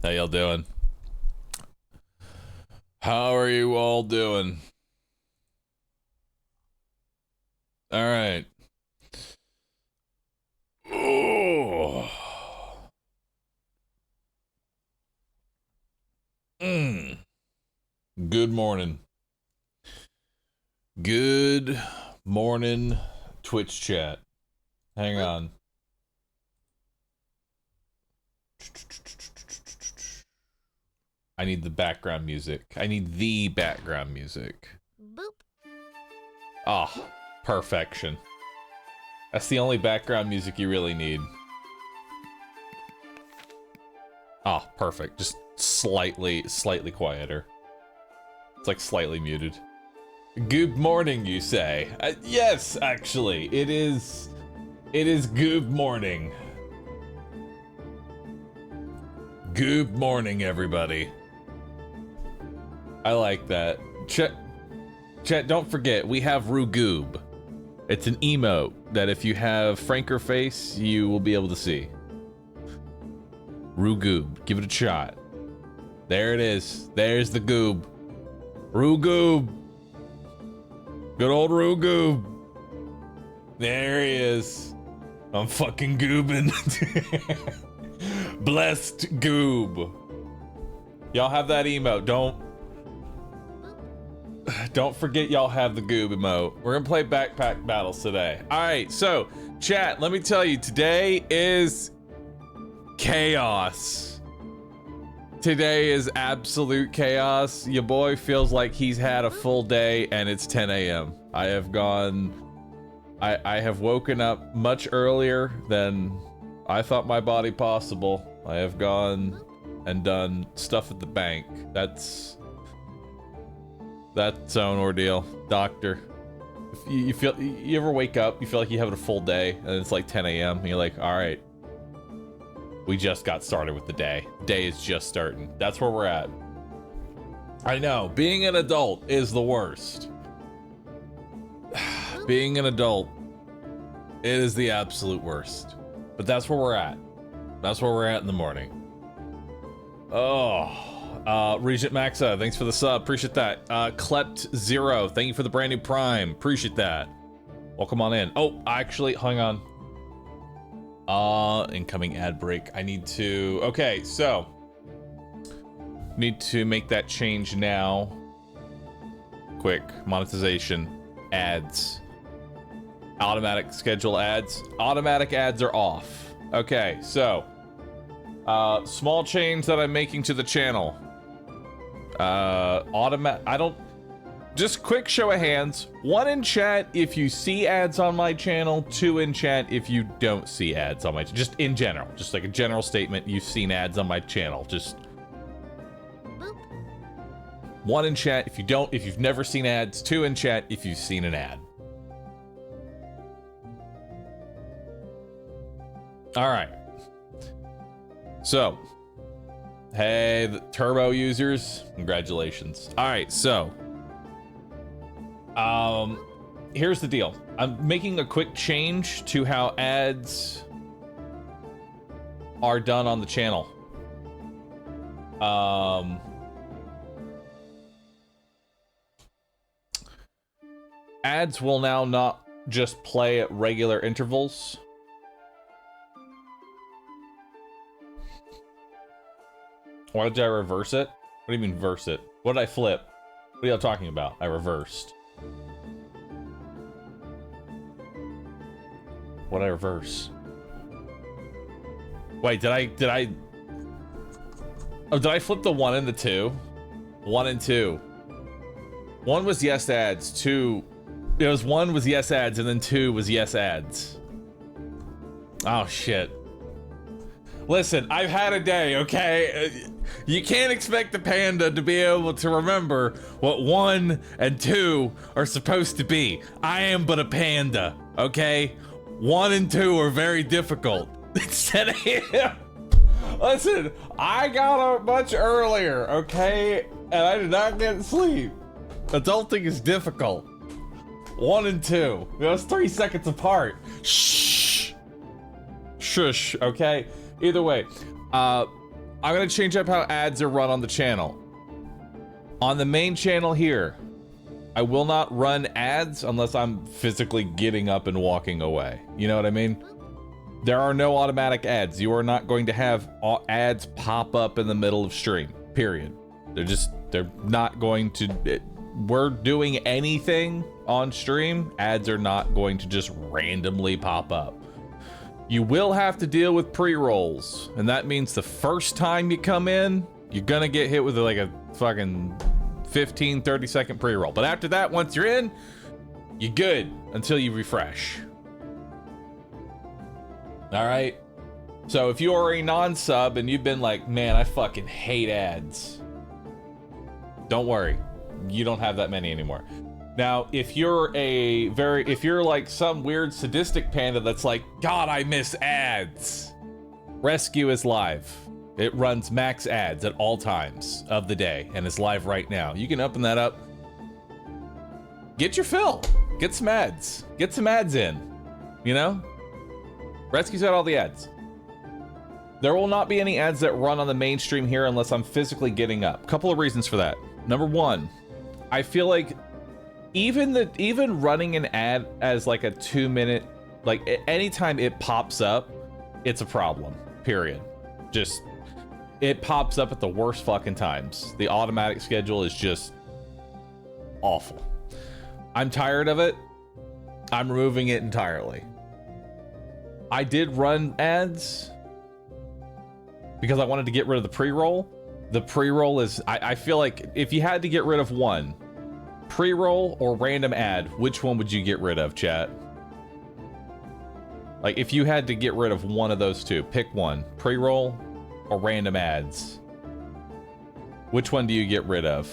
How y'all doing? How are you all doing? All right. Oh. Good morning. Good morning, Twitch chat. Hang on. I need the background music. I need the background music. Boop. Oh, perfection. That's the only background music you really need. Oh, perfect. Just slightly quieter. It's like slightly muted. Good morning, you say? Yes, actually, it is good morning. Good morning, everybody. I like that. Chat, don't forget, we have Rugoob. It's an emote that if you have Franker face, you will be able to see. Rugoob, give it a shot. There it is. There's the goob. Rugoob. Good old Rugoob. There he is. I'm fucking goobing. Blessed goob. Y'all have that emote. Don't forget y'all have the goob emote. We're gonna play backpack battles today. Alright, so chat, let me tell you, today is chaos. Today is absolute chaos. Your boy feels like he's had a full day and it's 10 a.m. I have woken up much earlier than I thought my body possible. I have gone and done stuff at the bank. That's its own ordeal. Doctor, if you ever wake up, you feel like you have a full day and it's like 10 a.m. and you're like, all right, we just got started with the day. Day is just starting. That's where we're at. I know, being an adult is the worst. Being an adult, it is the absolute worst. But that's where we're at. That's where we're at in the morning. Oh, Regent Maxa, thanks for the sub. Appreciate that. Klept Zero, thank you for the brand new Prime. Appreciate that. Welcome on in. Oh, actually, hang on. Incoming ad break. I need to. Okay, so need to make that change now. Quick monetization. Ads. Automatic schedule ads. Automatic ads are off. Okay, so small change that I'm making to the channel. Just quick show of hands. 1 in chat if you see ads on my channel. 2 in chat if you don't see ads on my just in general. Just like a general statement, you've seen ads on my channel. Just Boop. 1 in chat if you've never seen ads. 2 in chat if you've seen an ad. All right. So, hey, the turbo users, congratulations. All right, so here's the deal. I'm making a quick change to how ads are done on the channel. Ads will now not just play at regular intervals. Why did I reverse it? What do you mean verse it? What did I flip? What are y'all talking about? I reversed. What did I reverse? Wait, did I flip the 1 and the 2? 1 and 2. 1 was yes ads, 2. It was 1 was yes ads, and then 2 was yes ads. Oh shit. Listen, I've had a day, okay? You can't expect the panda to be able to remember what 1 and 2 are supposed to be. I am but a panda, okay? 1 and 2 are very difficult. It's 10 a.m. Listen, I got up much earlier, okay? And I did not get sleep. Adulting is difficult. 1 and 2. That's 3 seconds apart. Shh. Shush, okay? Either way, I'm gonna change up how ads are run on the channel. On the main channel here, I will not run ads unless I'm physically getting up and walking away. You know what I mean? There are no automatic ads. You are not going to have ads pop up in the middle of stream, period. They're not going to, we're doing anything on stream, ads are not going to just randomly pop up. You will have to deal with pre-rolls, and that means the first time you come in, you're gonna get hit with like a fucking 15, 30 second pre-roll. But after that, once you're in, you're good until you refresh. All right. So if you are a non-sub and you've been like, man, I fucking hate ads, don't worry, you don't have that many anymore. Now, if you're like some weird sadistic panda that's like, God, I miss ads, Rescue is live. It runs max ads at all times of the day and is live right now. You can open that up. Get your fill. Get some ads. Get some ads in. You know? Rescue's got all the ads. There will not be any ads that run on the mainstream here unless I'm physically getting up. Couple of reasons for that. Number one, I feel like even running an ad as like a 2-minute, like anytime it pops up, it's a problem. Period. Just it pops up at the worst fucking times. The automatic schedule is just awful. I'm tired of it. I'm removing it entirely. I did run ads because I wanted to get rid of the pre-roll. The pre-roll is, I feel like if you had to get rid of one, pre-roll or random ad, which one would you get rid of, chat? Like if you had to get rid of one of those two, pick one, pre-roll or random ads. Which one do you get rid of?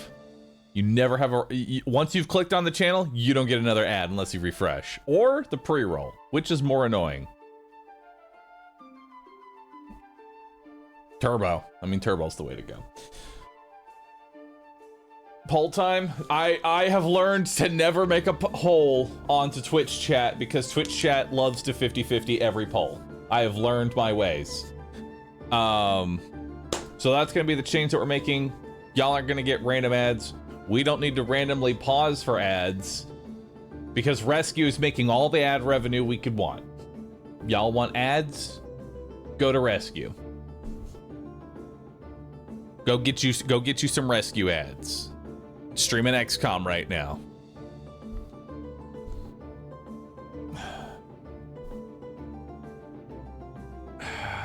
You never have once you've clicked on the channel, you don't get another ad unless you refresh. Or the pre-roll, which is more annoying. Turbo. I mean, turbo's the way to go. Poll time. I have learned to never make a poll onto Twitch chat because Twitch chat loves to 50-50 every poll. I have learned my ways. So that's gonna be the change that we're making. Y'all aren't gonna get random ads. We don't need to randomly pause for ads because Rescue is making all the ad revenue we could want. Y'all want ads? Go to Rescue. Go get you some Rescue ads. Streaming XCOM right now.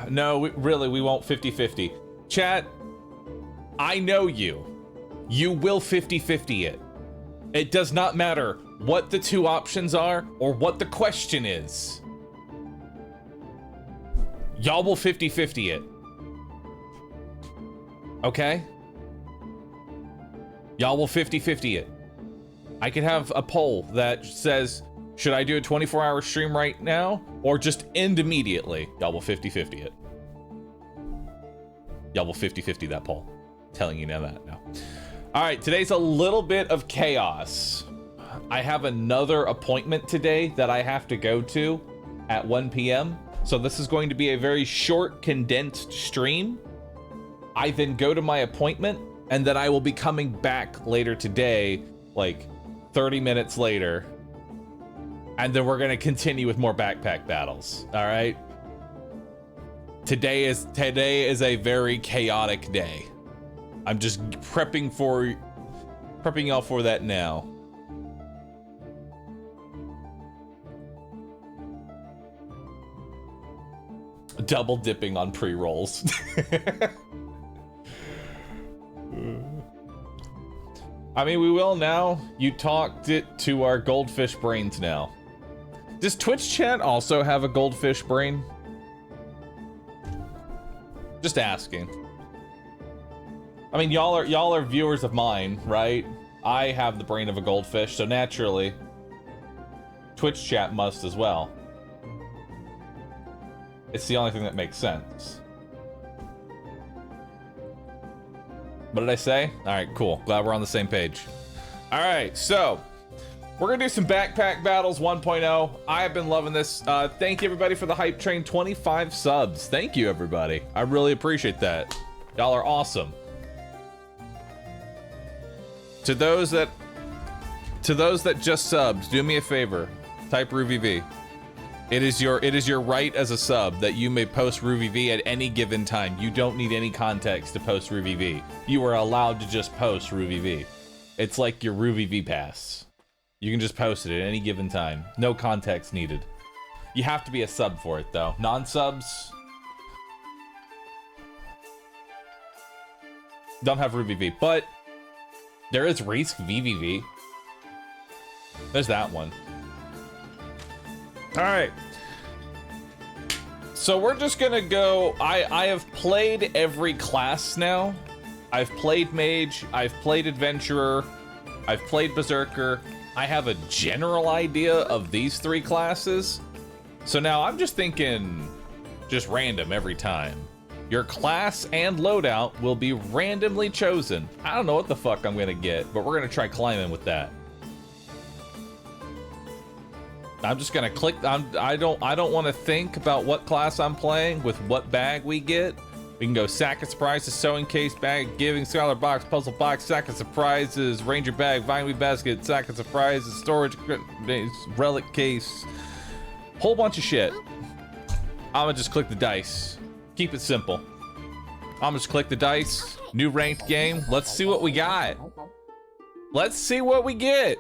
No, we won't 50-50. Chat, I know you. You will 50-50 it. It does not matter what the two options are or what the question is. Y'all will 50-50 it. Okay? Y'all will 50-50 it. I could have a poll that says, should I do a 24-hour stream right now or just end immediately? Y'all will 50-50 it. Y'all will 50-50 that poll. I'm telling you now that now. All right, today's a little bit of chaos. I have another appointment today that I have to go to at 1 p.m. So this is going to be a very short, condensed stream. I then go to my appointment, and then I will be coming back later today, like 30 minutes later. And then we're gonna continue with more backpack battles, all right? Today is a very chaotic day. I'm just prepping y'all for that now. Double dipping on pre-rolls. I mean, we will now. You talked it to our goldfish brains now. Does Twitch chat also have a goldfish brain? Just asking. I mean, y'all are viewers of mine, right? I have the brain of a goldfish, so naturally, Twitch chat must as well. It's the only thing that makes sense. What did I say? All right, cool. Glad we're on the same page. All right, so we're gonna do some backpack battles 1.0. I have been loving this. Thank you everybody for the hype train. 25 subs. Thank you everybody. I really appreciate that. Y'all are awesome. To those that just subbed, do me a favor. Type RuVV. It is your right as a sub that you may post RuVV at any given time. You don't need any context to post RuVV. You are allowed to just post RuVV. It's like your RuVV pass. You can just post it at any given time. No context needed. You have to be a sub for it though. Non-subs don't have RuVV, but there is Risk VVV. There's that one. All right. So we're just gonna go. I have played every class now. I've played Mage. I've played Adventurer. I've played Berserker. I have a general idea of these 3 classes. So now I'm just thinking, just random every time. Your class and loadout will be randomly chosen. I don't know what the fuck I'm gonna get, but we're gonna try climbing with that. I'm just gonna click. I don't want to think about what class I'm playing with what bag we get. We can go sack of surprises, sewing case, bag, giving, scholar box, puzzle box, sack of surprises, ranger bag, vineweed basket, sack of surprises, storage, relic case, whole bunch of shit. I'm gonna just click the dice. Keep it simple. I'm gonna just click the dice. New ranked game. Let's see what we got. Let's see what we get.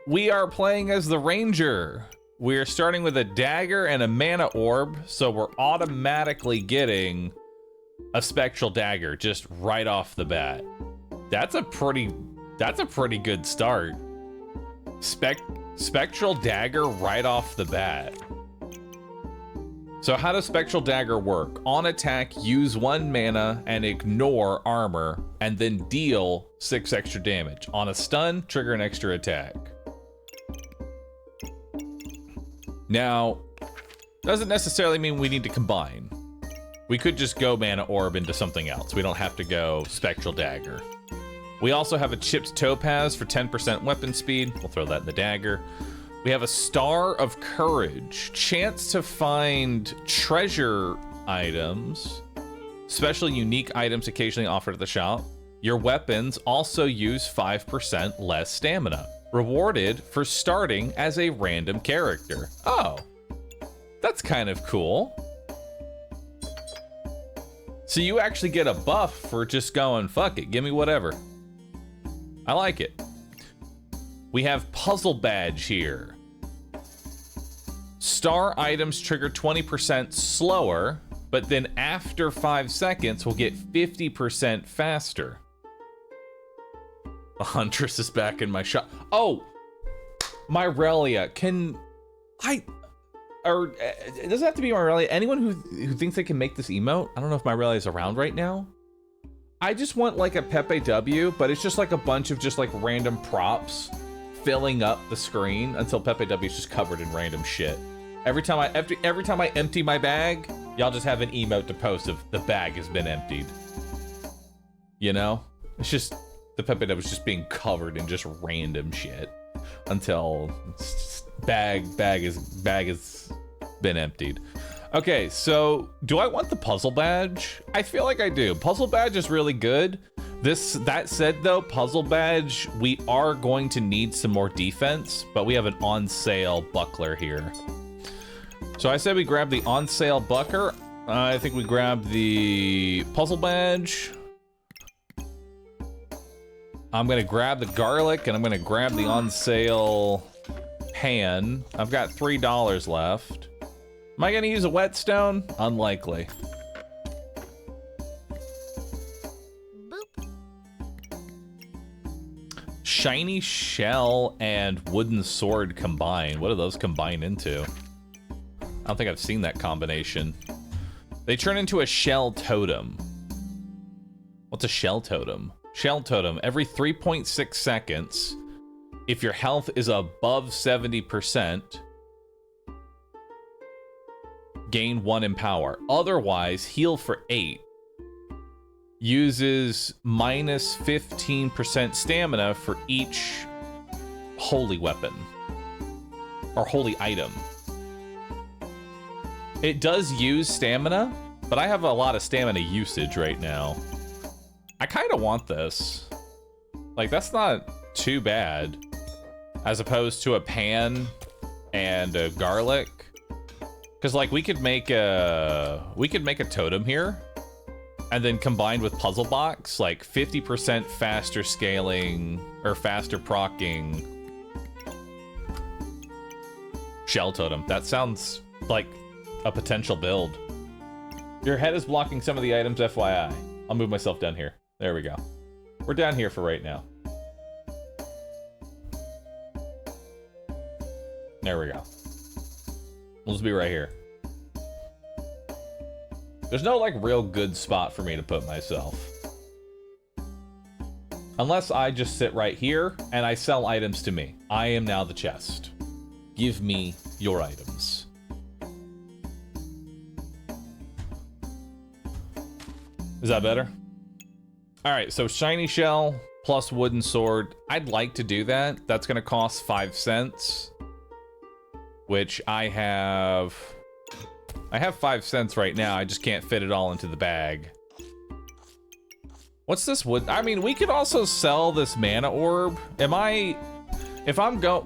We are playing as the ranger. We are starting with a dagger and a mana orb, so we're automatically getting a spectral dagger just right off the bat. That's a pretty good start. Spectral dagger right off the bat. So how does spectral dagger work? On attack, use 1 mana and ignore armor, and then deal 6 extra damage. On a stun, trigger an extra attack. Now, doesn't necessarily mean we need to combine. We could just go mana orb into something else. We don't have to go spectral dagger. We also have a chipped topaz for 10% weapon speed. We'll throw that in the dagger. We have a star of courage. Chance to find treasure items. Special unique items occasionally offered at the shop. Your weapons also use 5% less stamina. Rewarded for starting as a random character. Oh, that's kind of cool. So you actually get a buff for just going, fuck it, give me whatever. I like it. We have puzzle badge here. Star items trigger 20% slower, but then after 5 seconds, we'll get 50% faster. The Huntress is back in my shop. Oh, Myrelia, can I, or it doesn't have to be Myrelia. Anyone who thinks they can make this emote, I don't know if Myrelia is around right now. I just want like a Pepe W, but it's just like a bunch of just like random props filling up the screen until Pepe W is just covered in random shit. Every time I empty my bag, y'all just have an emote to post of the bag has been emptied. You know, it's just the Pepe W is just being covered in just random shit until bag has been emptied. Okay, so do I want the puzzle badge? I feel like I do. Puzzle badge is really good. That said though, puzzle badge, we are going to need some more defense, but we have an on sale buckler here. So I said we grab the on sale buckler. I think we grab the puzzle badge. I'm gonna grab the garlic and I'm gonna grab the on sale pan. I've got $3 left. Am I gonna use a whetstone? Unlikely. Boop. Shiny shell and wooden sword combine. What do those combine into? I don't think I've seen that combination. They turn into a shell totem. What's a shell totem? Shell totem, every 3.6 seconds, if your health is above 70%, gain 1 in power. Otherwise, heal for 8. Uses minus 15% stamina for each holy weapon. Or holy item. It does use stamina, but I have a lot of stamina usage right now. I kind of want this. Like, that's not too bad. As opposed to a pan and a garlic. Because, like, we could make a totem here. And then combined with puzzle box, like 50% faster scaling or faster proccing shell totem. That sounds like a potential build. Your head is blocking some of the items, FYI. I'll move myself down here. There we go. We're down here for right now. There we go. We'll just be right here. There's no, like, real good spot for me to put myself. Unless I just sit right here and I sell items to me. I am now the chest. Give me your items. Is that better? Alright, so shiny shell plus wooden sword. I'd like to do that. That's gonna cost 5 cents. Which I have 5 cents right now. I just can't fit it all into the bag. What's this wood? I mean, we could also sell this mana orb.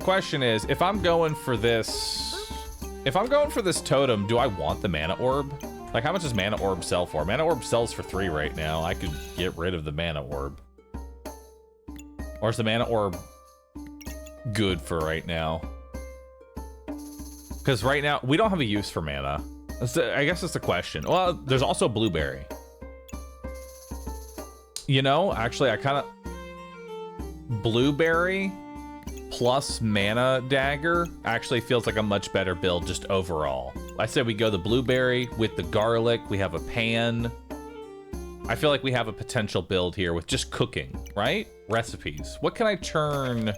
Question is, if I'm going for this totem, do I want the mana orb? Like, how much does mana orb sell for? Mana orb sells for 3 right now. I could get rid of the mana orb. Or is the mana orb good for right now? Because right now, we don't have a use for mana. I guess that's the question. Well, there's also blueberry. You know, actually, I kind of... Blueberry plus mana dagger actually feels like a much better build just overall. I said we go the blueberry with the garlic. We have a pan. I feel like we have a potential build here with just cooking, right? Recipes. What can I turn...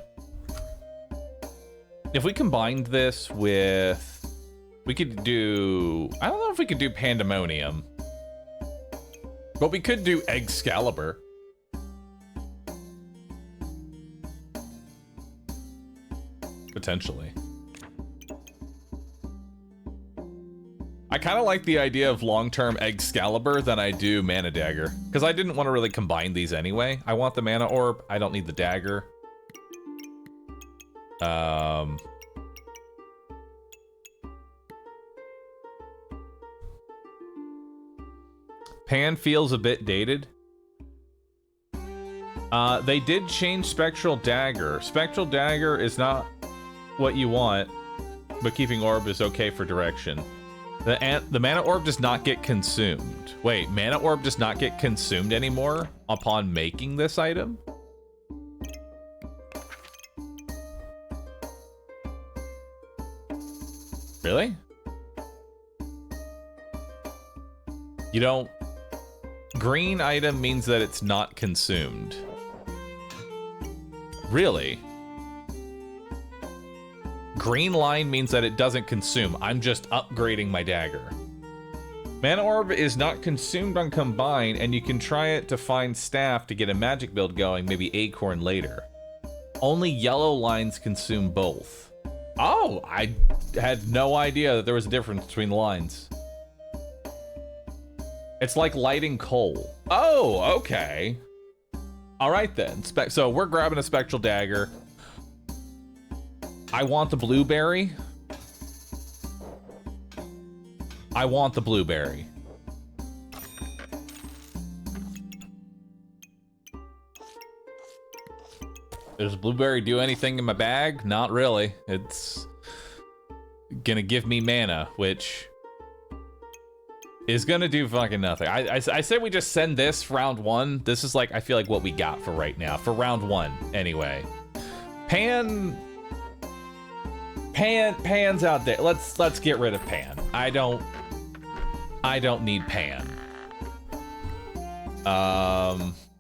If we combined this with... We could do... I don't know if we could do Pandemonium. But we could do Excalibur. Potentially. I kind of like the idea of long-term Excalibur than I do Mana Dagger. Because I didn't want to really combine these anyway. I want the Mana Orb. I don't need the Dagger. Pan feels a bit dated. They did change Spectral Dagger. Spectral Dagger is not what you want, but keeping Orb is okay for direction. The Mana Orb does not get consumed. Wait, Mana Orb does not get consumed anymore upon making this item? Really? You don't... Green item means that it's not consumed. Really? Green line means that it doesn't consume. I'm just upgrading my dagger. Mana Orb is not consumed on Combine, and you can try it to find staff to get a magic build going, maybe Acorn later. Only yellow lines consume both. Oh, I had no idea that there was a difference between the lines. It's like lighting coal. Oh, okay. All right then. So we're grabbing a Spectral Dagger. I want the blueberry. I want the blueberry. Does blueberry do anything in my bag? Not really. It's gonna give me mana, which is gonna do fucking nothing. I say we just send this round 1. This is like, I feel like what we got for right now. For round 1, anyway. Pan's out there. Let's get rid of Pan. I don't need Pan.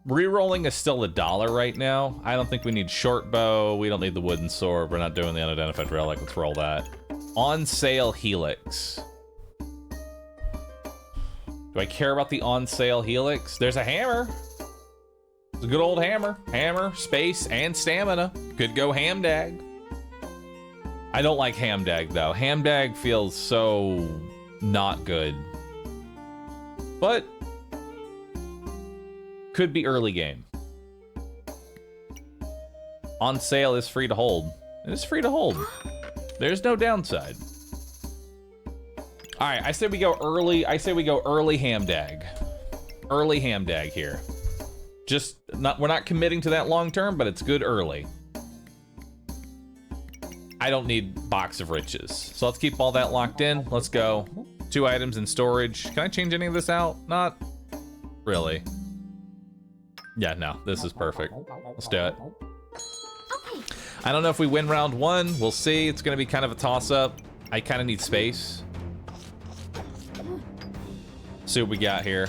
Rerolling is still $1 right now. I don't think we need short bow. We don't need the wooden sword. We're not doing the unidentified relic. Let's roll that. On sale Helix. Do I care about the on sale Helix? There's a hammer. It's a good old hammer. Hammer, space, and stamina. Could go Hamdag. I don't like Hamdag though. Hamdag feels so not good. But Could be early game. On sale is free to hold. It is free to hold. There's no downside. All right, I say we go early. I say we go early Hamdag. Early Hamdag here. Just not. We're not committing to that long term, but it's good early. I don't need box of riches, so let's keep all that locked in. Let's go. 2 items in storage. Can I change any of this out? Not really. Yeah, no. This is perfect. Let's do it. I don't know if we win round 1. We'll see. It's going to be kind of a toss-up. I kind of need space. See what we got here.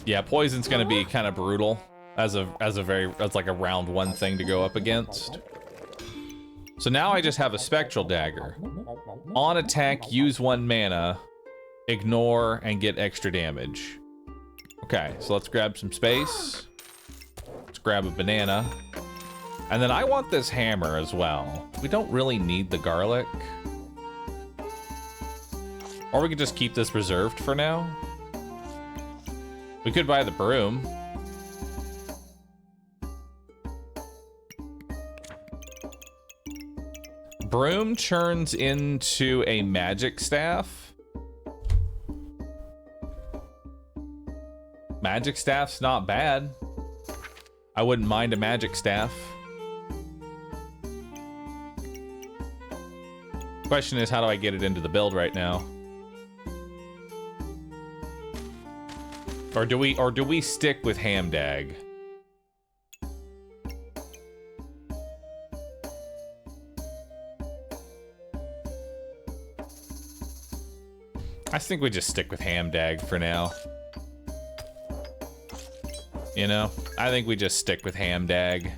Yeah, poison's going to be kind of brutal as like a round 1 thing to go up against. So now I just have a spectral dagger. On attack, use 1 mana, ignore, and get extra damage. Okay, so let's grab some space. Let's grab a banana. And then I want this hammer as well. We don't really need the garlic. Or we could just keep this reserved for now. We could buy the broom. Broom turns into a magic staff. Magic staff's not bad. I wouldn't mind a magic staff. Question is, how do I get it into the build right now? Or do we stick with Hamdag? I think we just stick with Hamdag for now. You know, I think we just stick with Hamdag.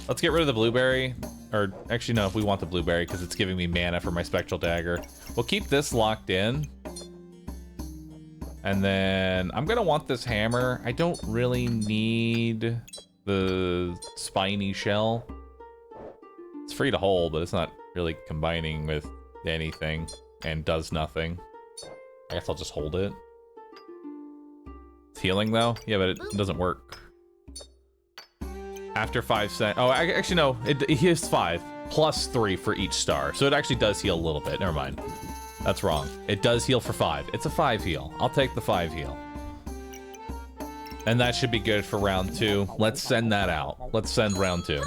Let's get rid of the blueberry. Or actually, no, we want the blueberry because it's giving me mana for my spectral dagger. We'll keep this locked in. And then I'm gonna want this hammer. I don't really need the spiny shell. It's free to hold, but it's not really combining with anything and does nothing. I guess I'll just hold it. It's healing though? Yeah, but it doesn't work. After 5 seconds. Oh, actually no, it heals 5 plus 3 for each star. So it actually does heal a little bit. Never mind. That's wrong. It does heal for 5. It's a 5 heal. I'll take the 5 heal. And that should be good for round 2. Let's send that out. Let's send round 2.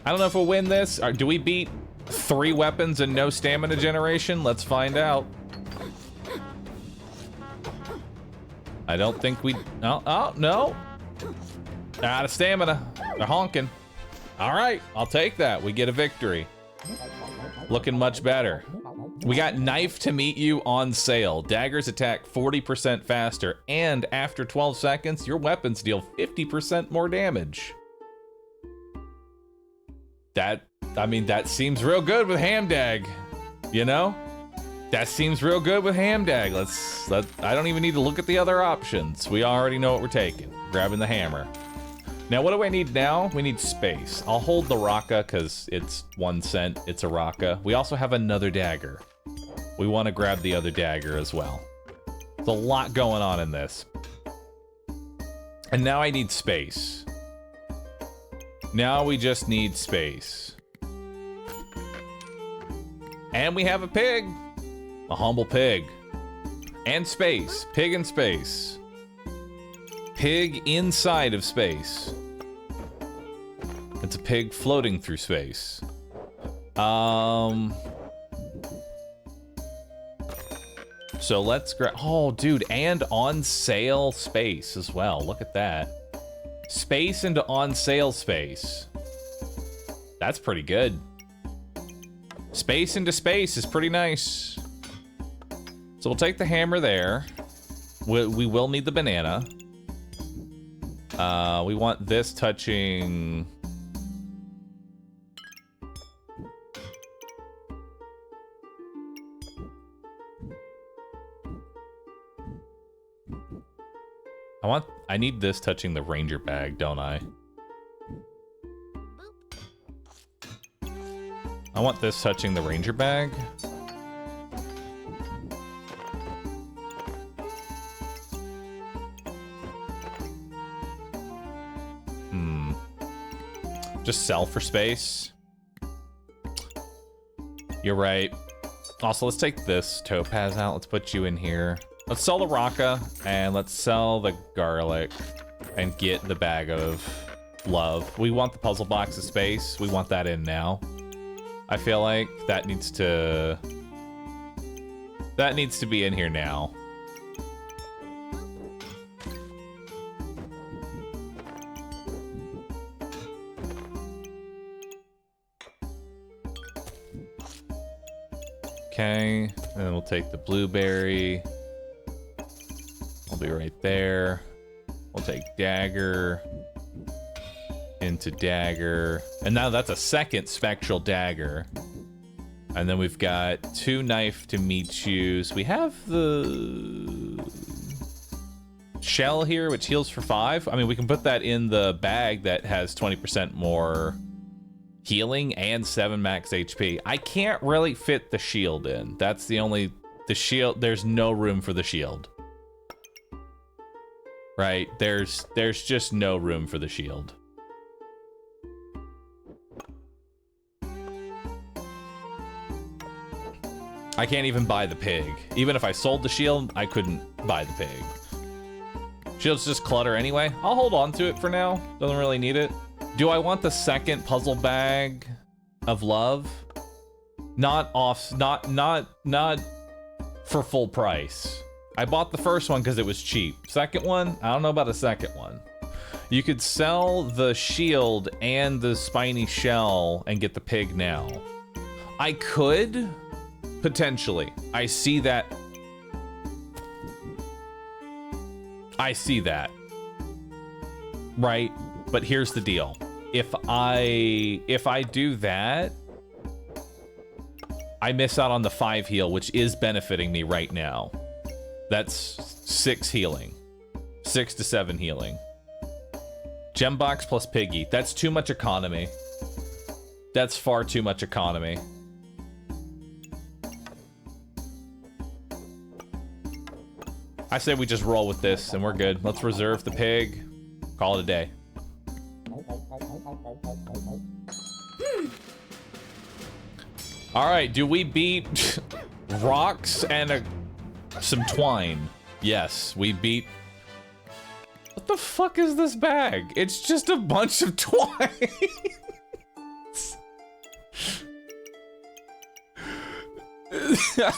I don't know if we'll win this. Do we beat 3 weapons and no stamina generation? Let's find out. I don't think we... Oh, no. Out of stamina. They're honking. All right, I'll take that. We get a victory. Looking much better. We got knife to meet you on sale. Daggers attack 40% faster, and after 12 seconds, your weapons deal 50% more damage. I mean, that seems real good with Hamdag, you know? That seems real good with Hamdag. I don't even need to look at the other options. We already know what we're taking. Grabbing the hammer. Now, what do I need now? We need space. I'll hold the Raka because it's 1 cent. It's a Raka. We also have another dagger. We want to grab the other dagger as well. There's a lot going on in this. And now I need space. Now we just need space. And we have a pig. A humble pig. And space. Pig and space. Pig inside of space. It's a pig floating through space. So let's grab... Oh, dude, and on sale space as well. Look at that. Space into on sale space. That's pretty good. Space into space is pretty nice. So we'll take the hammer there. We will need the banana. We want this touching... I need this touching the ranger bag, don't I? I want this touching the ranger bag. Just sell for space. You're right. Also, let's take this topaz out. Let's put you in here. Let's sell the Raka, and let's sell the garlic, and get the bag of love. We want the puzzle box of space. We want that in now. I feel like that needs to be in here now. Okay, and then we'll take the blueberry. I'll be right there. We'll take dagger into dagger. And now that's a second spectral dagger. And then we've got 2 knife to meet yous. We have the shell here, which heals for 5. I mean, we can put that in the bag that has 20% more healing and 7 max HP. I can't really fit the shield in. That's the only... The shield... There's no room for the shield. Right? There's just no room for the shield. I can't even buy the pig. Even if I sold the shield, I couldn't buy the pig. Shield's just clutter anyway. I'll hold on to it for now. Doesn't really need it. Do I want the second puzzle bag of love? Not for full price. I bought the first one because it was cheap. Second one, I don't know about a second one. You could sell the shield and the spiny shell and get the pig now. I could, potentially. I see that. I see that. Right? But here's the deal. If I do that, I miss out on the 5 heal, which is benefiting me right now. That's 6 healing. 6 to 7 healing. Gem box plus piggy. That's too much economy. That's far too much economy. I say we just roll with this and we're good. Let's reserve the pig. Call it a day. All right, do we beat rocks and some twine? Yes, we beat... What the fuck is this bag? It's just a bunch of twine.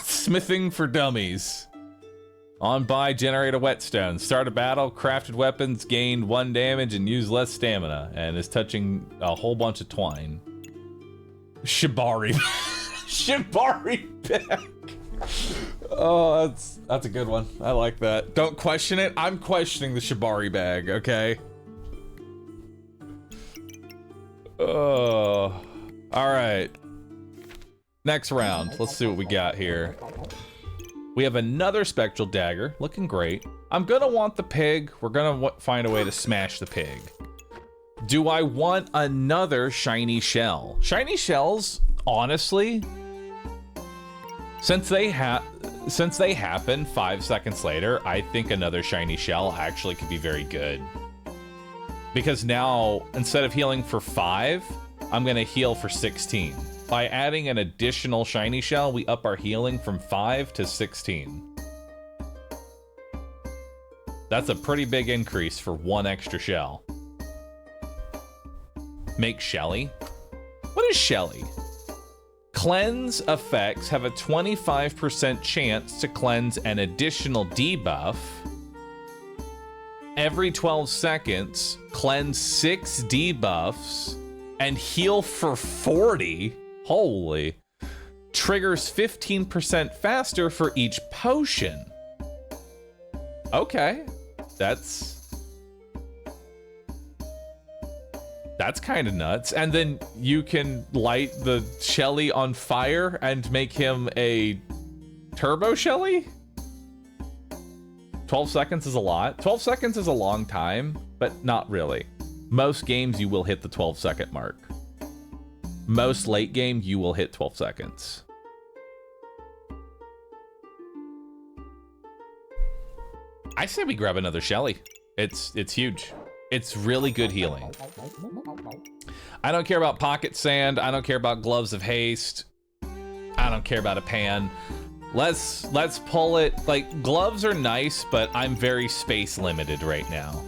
Smithing for dummies. On by, generate a whetstone. Start a battle, crafted weapons, gain 1 damage, and use less stamina. And is touching a whole bunch of twine. Shibari. Shibari bag. Oh, that's a good one. I like that. Don't question it. I'm questioning the Shibari bag, okay? Oh. Alright. Next round. Let's see what we got here. We have another spectral dagger. Looking great. I'm gonna want the pig. We're gonna find a way to smash the pig. Do I want another shiny shell? Shiny shells, honestly, since they happen 5 seconds later, I think another shiny shell actually could be very good. Because now, instead of healing for 5, I'm gonna heal for 16. By adding an additional shiny shell, we up our healing from 5 to 16. That's a pretty big increase for 1 extra shell. Make Shelly? What is Shelly? Cleanse effects have a 25% chance to cleanse an additional debuff. Every 12 seconds, cleanse 6 debuffs and heal for 40. Holy. Triggers 15% faster for each potion. Okay. That's kind of nuts. And then you can light the Shelly on fire and make him a turbo Shelly? 12 seconds is a lot. 12 seconds is a long time, but not really. Most games you will hit the 12-second mark. Most late game, you will hit 12 seconds. I say we grab another Shelly. It's huge. It's really good healing. I don't care about pocket sand. I don't care about gloves of haste. I don't care about a pan. Let's pull it. Like, gloves are nice, but I'm very space limited right now.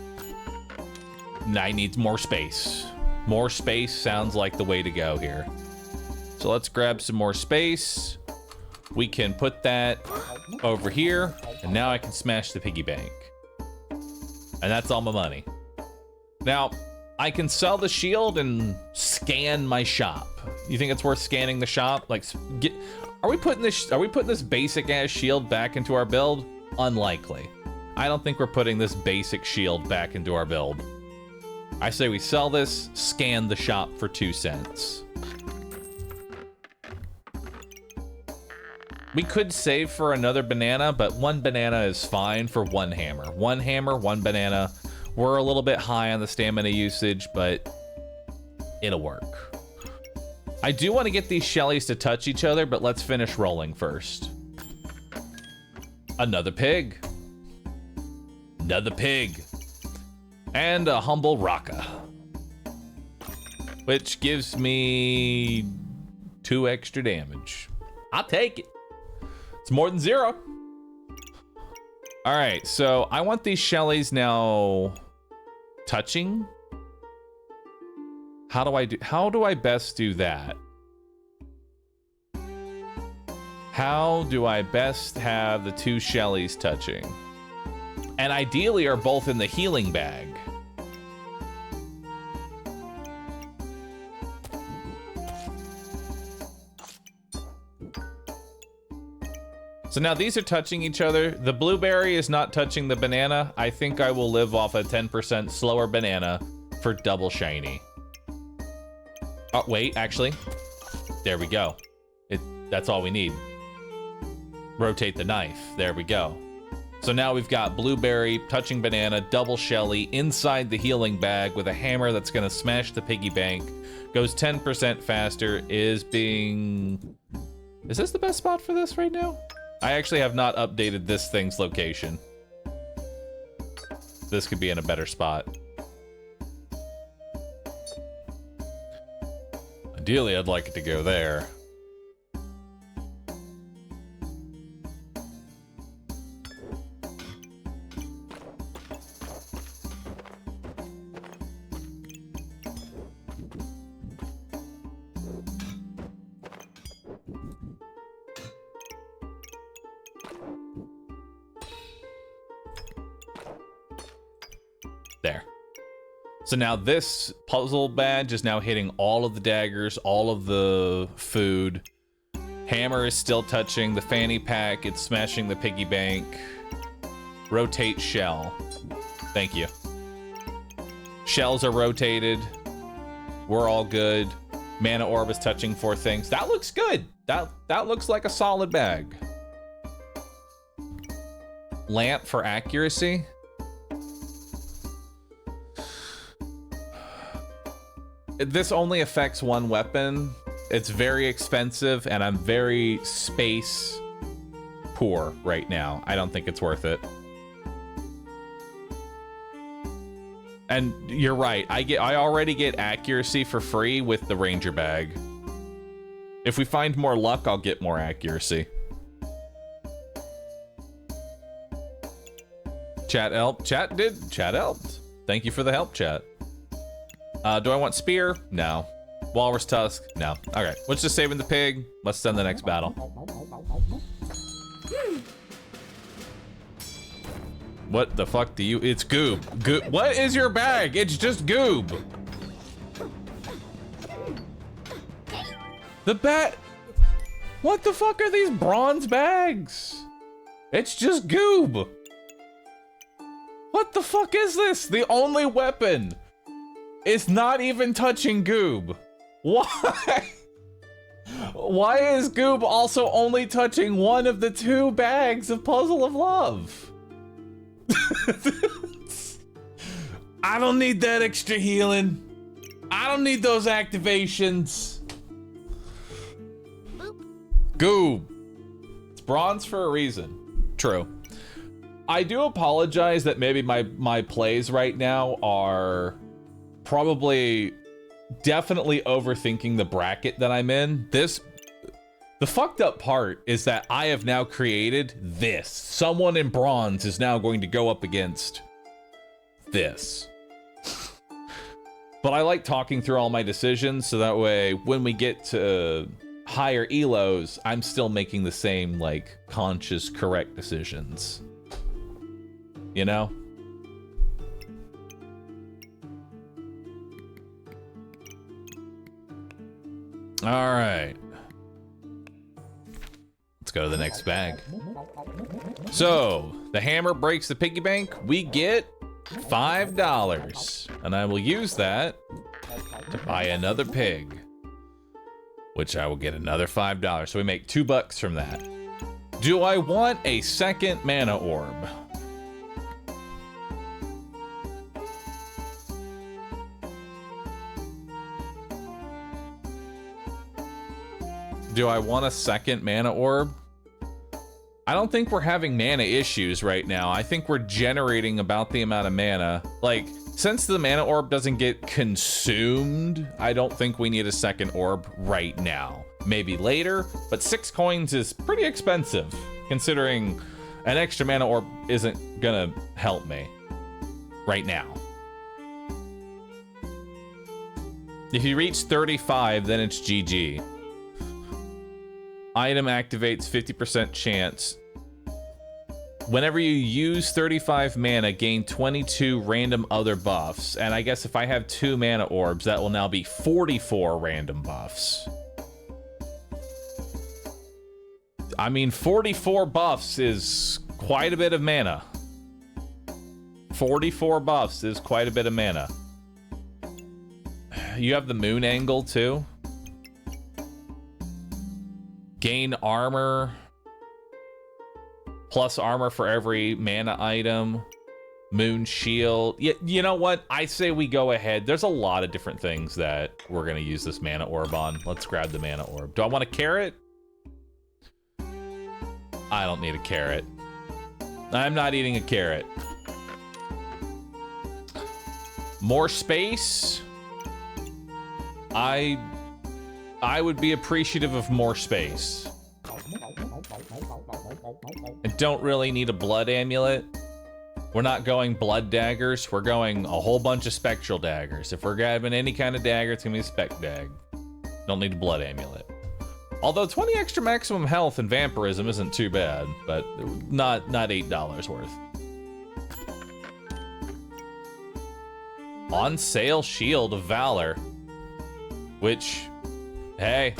I need more space. More space sounds like the way to go here. So let's grab some more space. We can put that over here, and now I can smash the piggy bank. And that's all my money. Now, I can sell the shield and scan my shop. You think it's worth scanning the shop? Like, are we putting this basic ass shield back into our build? Unlikely. I don't think we're putting this basic shield back into our build. I say we sell this, scan the shop for 2 cents. We could save for another banana, but 1 banana is fine for 1 hammer. 1 hammer, 1 banana. We're a little bit high on the stamina usage, but it'll work. I do want to get these Shellys to touch each other, but let's finish rolling first. Another pig. Another pig. And a humble Raka. Which gives me 2 extra damage. I'll take it. It's more than 0. All right, so I want these Shellys now touching. How do I best do that? How do I best have the 2 Shellys touching? And ideally are both in the healing bag. So now these are touching each other. The blueberry is not touching the banana. I think I will live off a 10% slower banana for double shiny. Oh, wait, actually. There we go. That's all we need. Rotate the knife. There we go. So now we've got blueberry, touching banana, double shelly inside the healing bag with a hammer that's going to smash the piggy bank. Goes 10% faster. Is this the best spot for this right now? I actually have not updated this thing's location. This could be in a better spot. Ideally, I'd like it to go there. There. So now this puzzle badge is now hitting all of the daggers, all of the food. Hammer is still touching the fanny pack. It's smashing the piggy bank. Rotate shell. Thank you. Shells are rotated. We're all good. Mana orb is touching 4 things. That looks good. That looks like a solid bag. Lamp for accuracy. This only affects 1 weapon. It's very expensive, and I'm very space poor right now. I don't think it's worth it. And you're right. I already get accuracy for free with the Ranger bag. If we find more luck, I'll get more accuracy. Chat helped. Chat helped. Thank you for the help, chat. Do I want spear? No. Walrus tusk? No. Okay, let's just save in the pig. Let's send the next battle. What the fuck do you? It's goob. What is your bag? It's just goob. The bat. What the fuck are these bronze bags? It's just goob. What the fuck is this? The only weapon. It's not even touching goob. Why? Why is goob also only touching 1 of the 2 bags of Puzzle of Love? I don't need that extra healing. I don't need those activations. Goob. It's bronze for a reason. True. I do apologize that maybe my plays right now are probably definitely overthinking the bracket that I'm in. The fucked up part is that I have now created this. Someone in bronze is now going to go up against this. But I like talking through all my decisions so that way when we get to higher elos, I'm still making the same, like, conscious, correct decisions. You know? All right. Let's go to the next bag. So, the hammer breaks the piggy bank. We get $5. And I will use that to buy another pig, which I will get another $5. So we make $2 from that. Do I want a second mana orb? Do I want a second mana orb? I don't think we're having mana issues right now. I think we're generating about the amount of mana. Like, since the mana orb doesn't get consumed, I don't think we need a second orb right now. Maybe later, but 6 coins is pretty expensive, considering an extra mana orb isn't gonna help me right now. If you reach 35, then it's GG. Item activates 50% chance. Whenever you use 35 mana, gain 22 random other buffs. And I guess if I have 2 mana orbs, that will now be 44 random buffs. I mean, 44 buffs is quite a bit of mana. 44 buffs is quite a bit of mana. You have the moon angle too. Gain armor. Plus armor for every mana item. Moon shield. Yeah, you know what? I say we go ahead. There's a lot of different things that we're going to use this mana orb on. Let's grab the mana orb. Do I want a carrot? I don't need a carrot. I'm not eating a carrot. More space? I would be appreciative of more space. I don't really need a blood amulet. We're not going blood daggers. We're going a whole bunch of spectral daggers. If we're grabbing any kind of dagger, it's gonna be a spec dag. Don't need a blood amulet. Although 20 extra maximum health and vampirism isn't too bad, but not $8 worth. On sale Shield of Valor. Which, hey,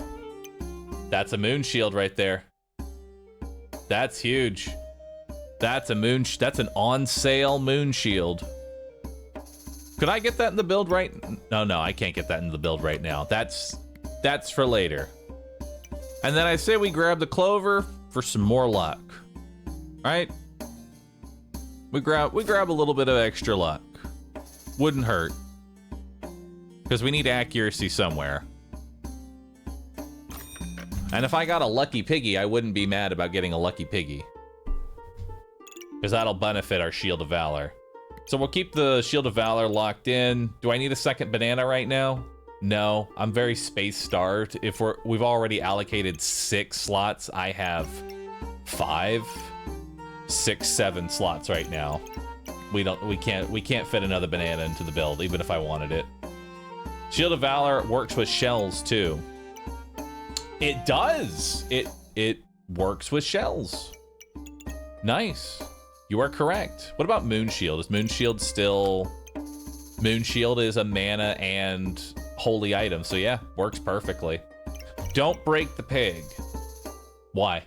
that's a moon shield right there. That's huge. That's an on sale moon shield. Could I get that in the build right? No, I can't get that in the build right now. That's for later. And then I say we grab the clover for some more luck. Right? We grab a little bit of extra luck. Wouldn't hurt. Because we need accuracy somewhere. And if I got a lucky piggy, I wouldn't be mad about getting a lucky piggy. Because that'll benefit our Shield of Valor. So we'll keep the Shield of Valor locked in. Do I need a second banana right now? No, I'm very space starved. If we've already allocated 6 slots, I have 5, 6, 7 slots right now. We can't fit another banana into the build, even if I wanted it. Shield of Valor works with shells too. It does. It works with shells. Nice. You are correct. What about Moon Shield? Is Moon Shield still... Moon Shield is a mana and holy item, so yeah, works perfectly. Don't break the pig. Why?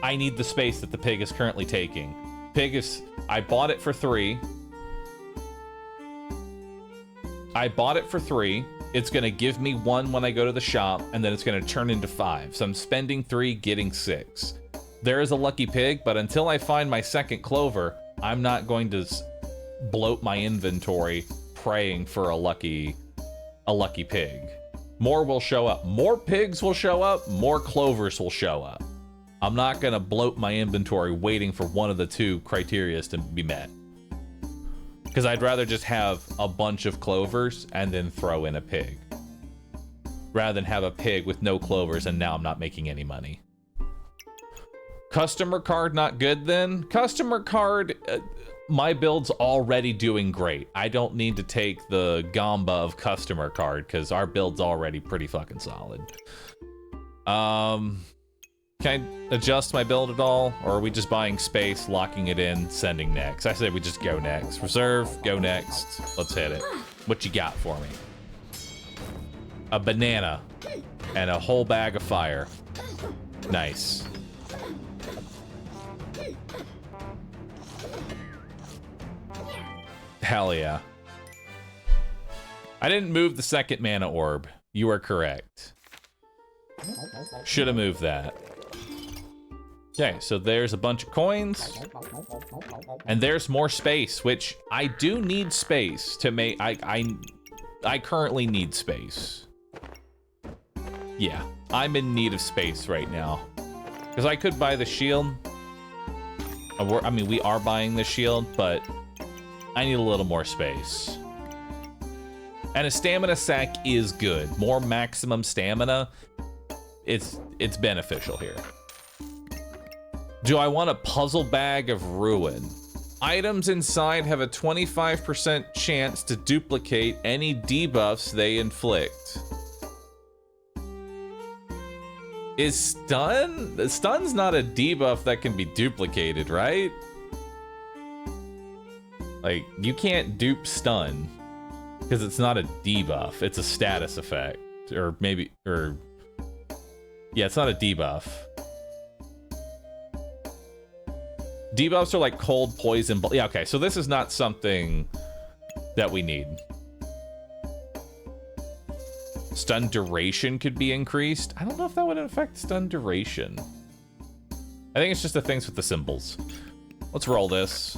I need the space that the pig is currently taking. Pig is... I bought it for 3. It's gonna give me 1 when I go to the shop, and then it's gonna turn into 5. So I'm spending 3, getting 6. There is a lucky pig, but until I find my second clover, I'm not going to bloat my inventory praying for a lucky pig. More will show up. More pigs will show up. More clovers will show up. I'm not gonna bloat my inventory waiting for one of the two criterias to be met. Because I'd rather just have a bunch of clovers and then throw in a pig. Rather than have a pig with no clovers and now I'm not making any money. Customer card not good then? Customer card, my build's already doing great. I don't need to take the gamba of customer card because our build's already pretty fucking solid. Can I adjust my build at all? Or are we just buying space, locking it in, sending next? I say we just go next. Reserve, go next. Let's hit it. What you got for me? A banana and a whole bag of fire. Nice. Hell yeah. I didn't move the second mana orb. You are correct. Should have moved that. Okay, so there's a bunch of coins. And there's more space, which I do need space to make. I currently need space. Yeah, I'm in need of space right now. Because I could buy the shield. I mean, we are buying the shield, but I need a little more space. And a stamina sack is good. More maximum stamina, it's beneficial here. Do I want a puzzle bag of ruin? Items inside have a 25% chance to duplicate any debuffs they inflict. Is stun? Stun's not a debuff that can be duplicated, right? Like, you can't dupe stun because it's not a debuff. It's a status effect. Or maybe, or yeah, it's not a debuff. Debuffs are like cold, poison, yeah, okay, so this is not something that we need. Stun duration could be increased. I don't know if that would affect stun duration. I think it's just the things with the symbols. Let's roll this.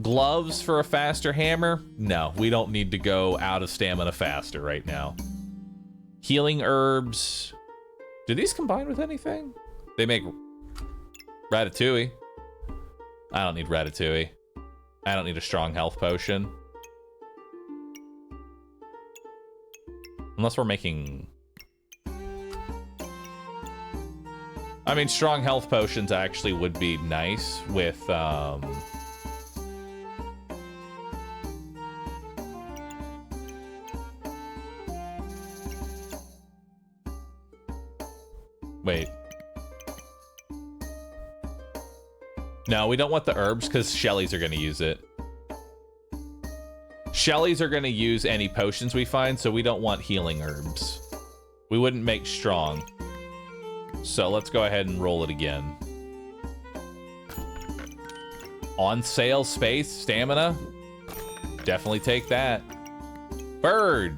Gloves for a faster hammer? No, we don't need to go out of stamina faster right now. Healing herbs. Do these combine with anything? They make ratatouille. I don't need ratatouille. I don't need a strong health potion. Unless we're making... I mean, strong health potions actually would be nice with, Wait. No, we don't want the herbs because Shellies are going to use it. Shellies are going to use any potions we find, so we don't want healing herbs. We wouldn't make strong. So let's go ahead and roll it again. On sale space, stamina. Definitely take that. Bird.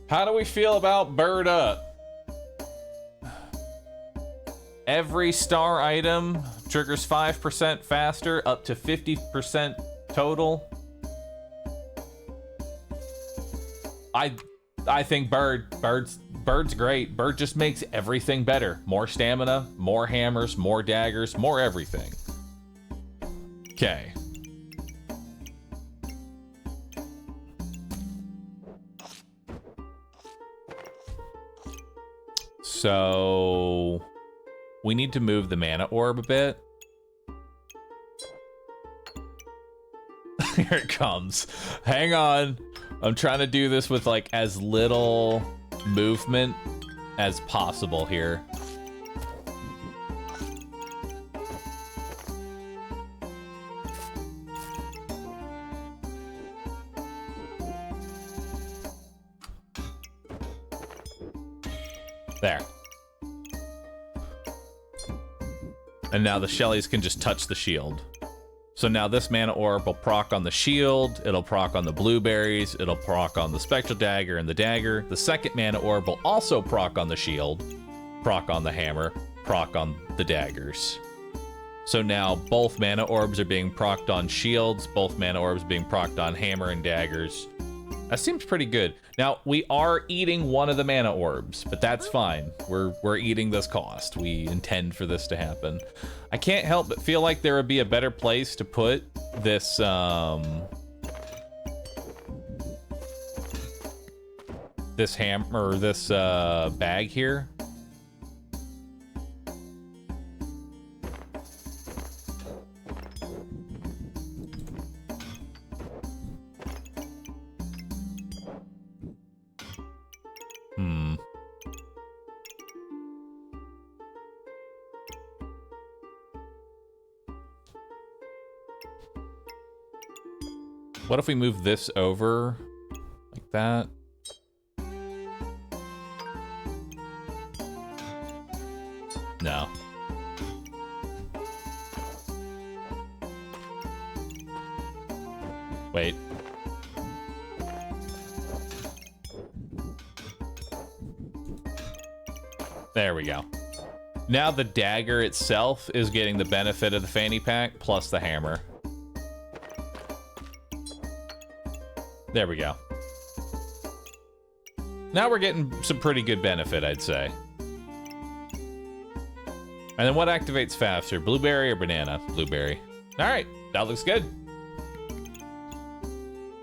How do we feel about bird up? Every star item triggers 5% faster, up to 50% total. I think bird's great. Bird just makes everything better. More stamina, more hammers, more daggers, more everything. Okay. So we need to move the mana orb a bit. Here it comes. Hang on. I'm trying to do this with like as little movement as possible here. There. And now the Shellies can just touch the shield. So now this mana orb will proc on the shield, it'll proc on the blueberries, it'll proc on the spectral dagger and the dagger. The second mana orb will also proc on the shield, proc on the hammer, proc on the daggers. So now both mana orbs are being procced on shields, both mana orbs being procced on hammer and daggers. That seems pretty good. Now, we are eating one of the mana orbs, but that's fine. We're eating this cost. We intend for this to happen. I can't help but feel like there would be a better place to put this, this hammer, this, bag here. What if we move this over like that? No. Wait. There we go. Now the dagger itself is getting the benefit of the fanny pack plus the hammer. There we go. Now we're getting some pretty good benefit, I'd say. And then what activates faster, blueberry or banana? Blueberry. All right, that looks good.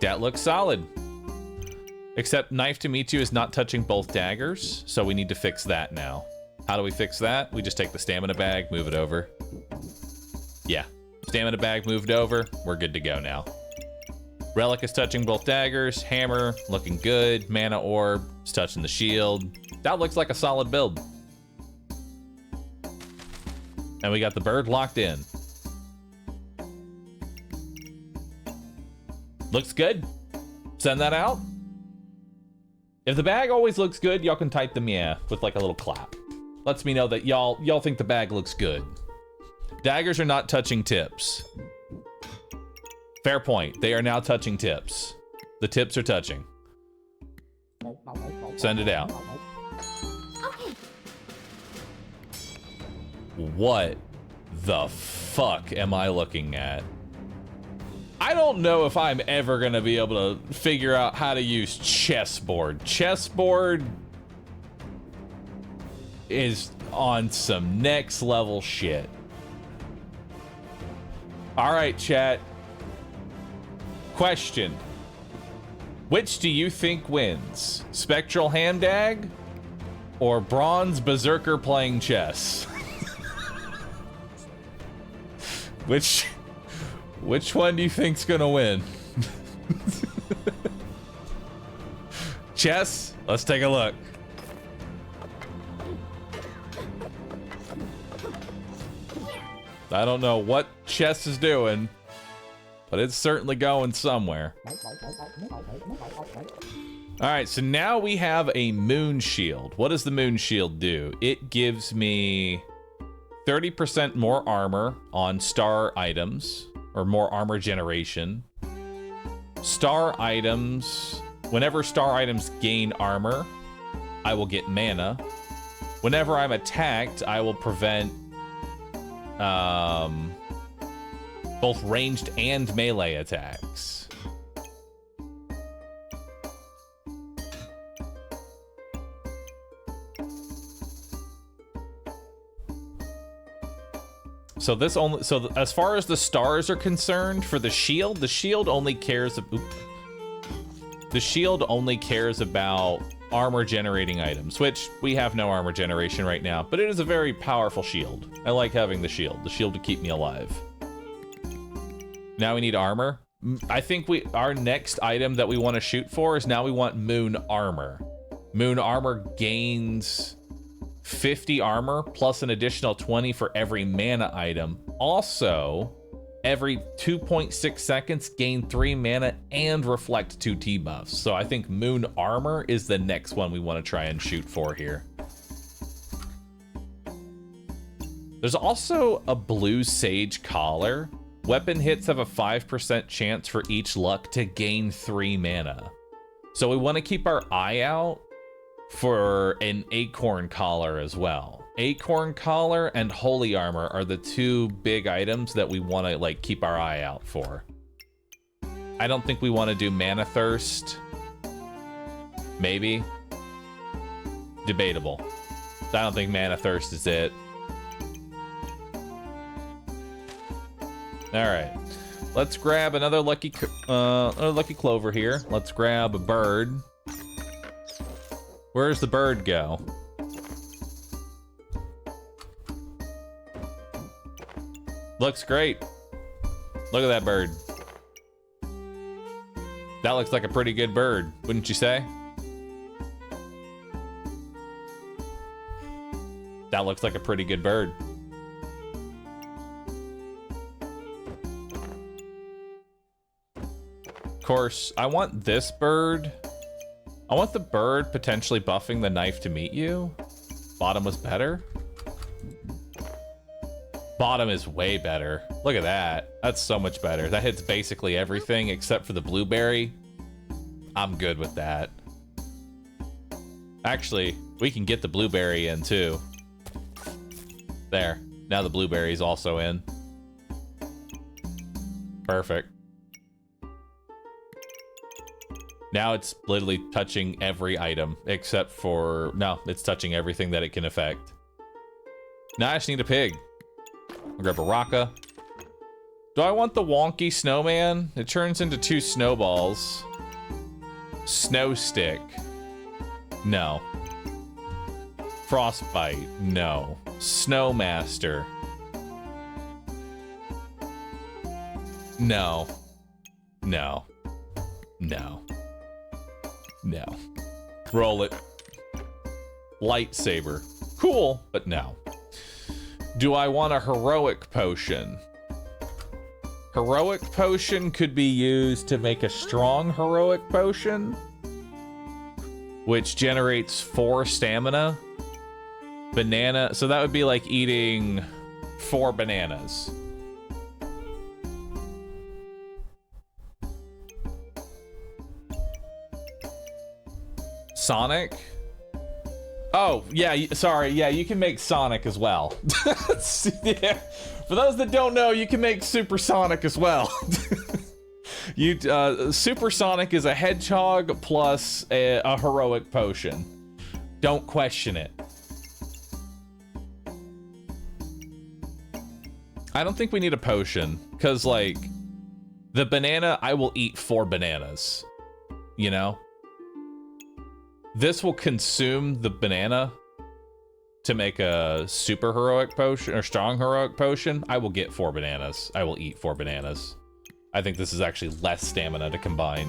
That looks solid. Except Knife to Meet You is not touching both daggers, so we need to fix that now. How do we fix that? We just take the stamina bag, move it over. Yeah, stamina bag moved over. We're good to go now. Relic is touching both daggers. Hammer, looking good. Mana orb is touching the shield. That looks like a solid build. And we got the bird locked in. Looks good. Send that out. If the bag always looks good, y'all can type them yeah with like a little clap. Lets me know that y'all think the bag looks good. Daggers are not touching tips. Fair point. They are now touching tips. The tips are touching. Send it out. Okay. What the fuck am I looking at? I don't know if I'm ever gonna be able to figure out how to use chessboard. Chessboard is on some next level shit. All right, chat. Question. Which do you think wins? Spectral Hand-Dag or Bronze Berserker playing chess? Which one do you think's gonna win? Chess? Let's take a look. I don't know what chess is doing, but it's certainly going somewhere. All right, so now we have a moon shield. What does the moon shield do? It gives me 30% more armor on star items, or more armor generation. Star items, whenever star items gain armor, I will get mana. Whenever I'm attacked, I will prevent both ranged and melee attacks. So this only, so as far as the stars are concerned, for the shield only cares, the shield only cares about armor generating items, which we have no armor generation right now, but it is a very powerful shield. I like having the shield to keep me alive. Now we need armor. I think our next item that we want to shoot for is now we want moon armor. Moon armor gains 50 armor plus an additional 20 for every mana item. Also, every 2.6 seconds gain 3 mana and reflect 2 T-buffs. So I think moon armor is the next one we want to try and shoot for here. There's also a blue sage collar. Weapon hits have a 5% chance for each luck to gain 3 mana. So we want to keep our eye out for an acorn collar as well. Acorn collar and holy armor are the two big items that we want to like keep our eye out for. I don't think we want to do mana thirst Maybe. Debatable. I don't think Mana Thirst is it. Alright. Let's grab another lucky clover here. Let's grab a bird. Where's the bird go? Looks great. Look at that bird. That looks like a pretty good bird, wouldn't you say? That looks like a pretty good bird. Of course, I want this bird. I want the bird potentially buffing the knife to meet you. Bottom was better. Bottom is way better. Look at that. That's so much better. That hits basically everything except for the blueberry. I'm good with that. Actually, we can get the blueberry in too. There. Now the blueberry is also in. Perfect. Now it's literally touching every item except for... No, it's touching everything that it can affect. Now I just need a pig. I'll grab a Raka. Do I want the wonky snowman? It turns into 2 snowballs. Snow stick. No. Frostbite. No. Snowmaster. No. No. No. No. Roll it. Lightsaber. Cool, but no. Do I want a heroic potion? Heroic potion could be used to make a strong heroic potion, which generates 4 stamina. Banana, so that would be like eating 4 bananas. Sonic? Oh, yeah, sorry, yeah, you can make Sonic as well. Yeah. For those that don't know, you can make Supersonic as well. Supersonic is a hedgehog plus a heroic potion. Don't question it. I don't think we need a potion, because, like, the banana, I will eat 4 bananas, you know? This will consume the banana to make a super heroic potion, or strong heroic potion. I will get 4 bananas. I will eat 4 bananas. I think this is actually less stamina to combine.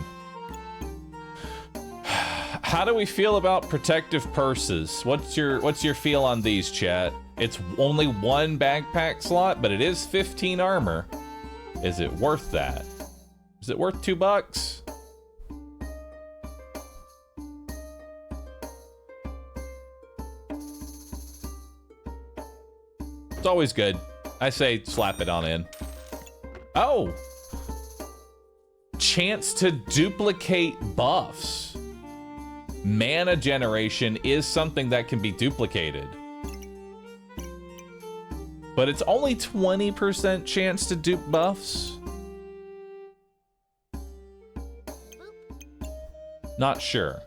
How do we feel about protective purses? What's your feel on these, chat? It's only 1 backpack slot, but it is 15 armor. Is it worth that? Is it worth $2? It's always good. I say slap it on in. Oh! Chance to duplicate buffs. Mana generation is something that can be duplicated. But it's only 20% chance to dupe buffs. Not sure.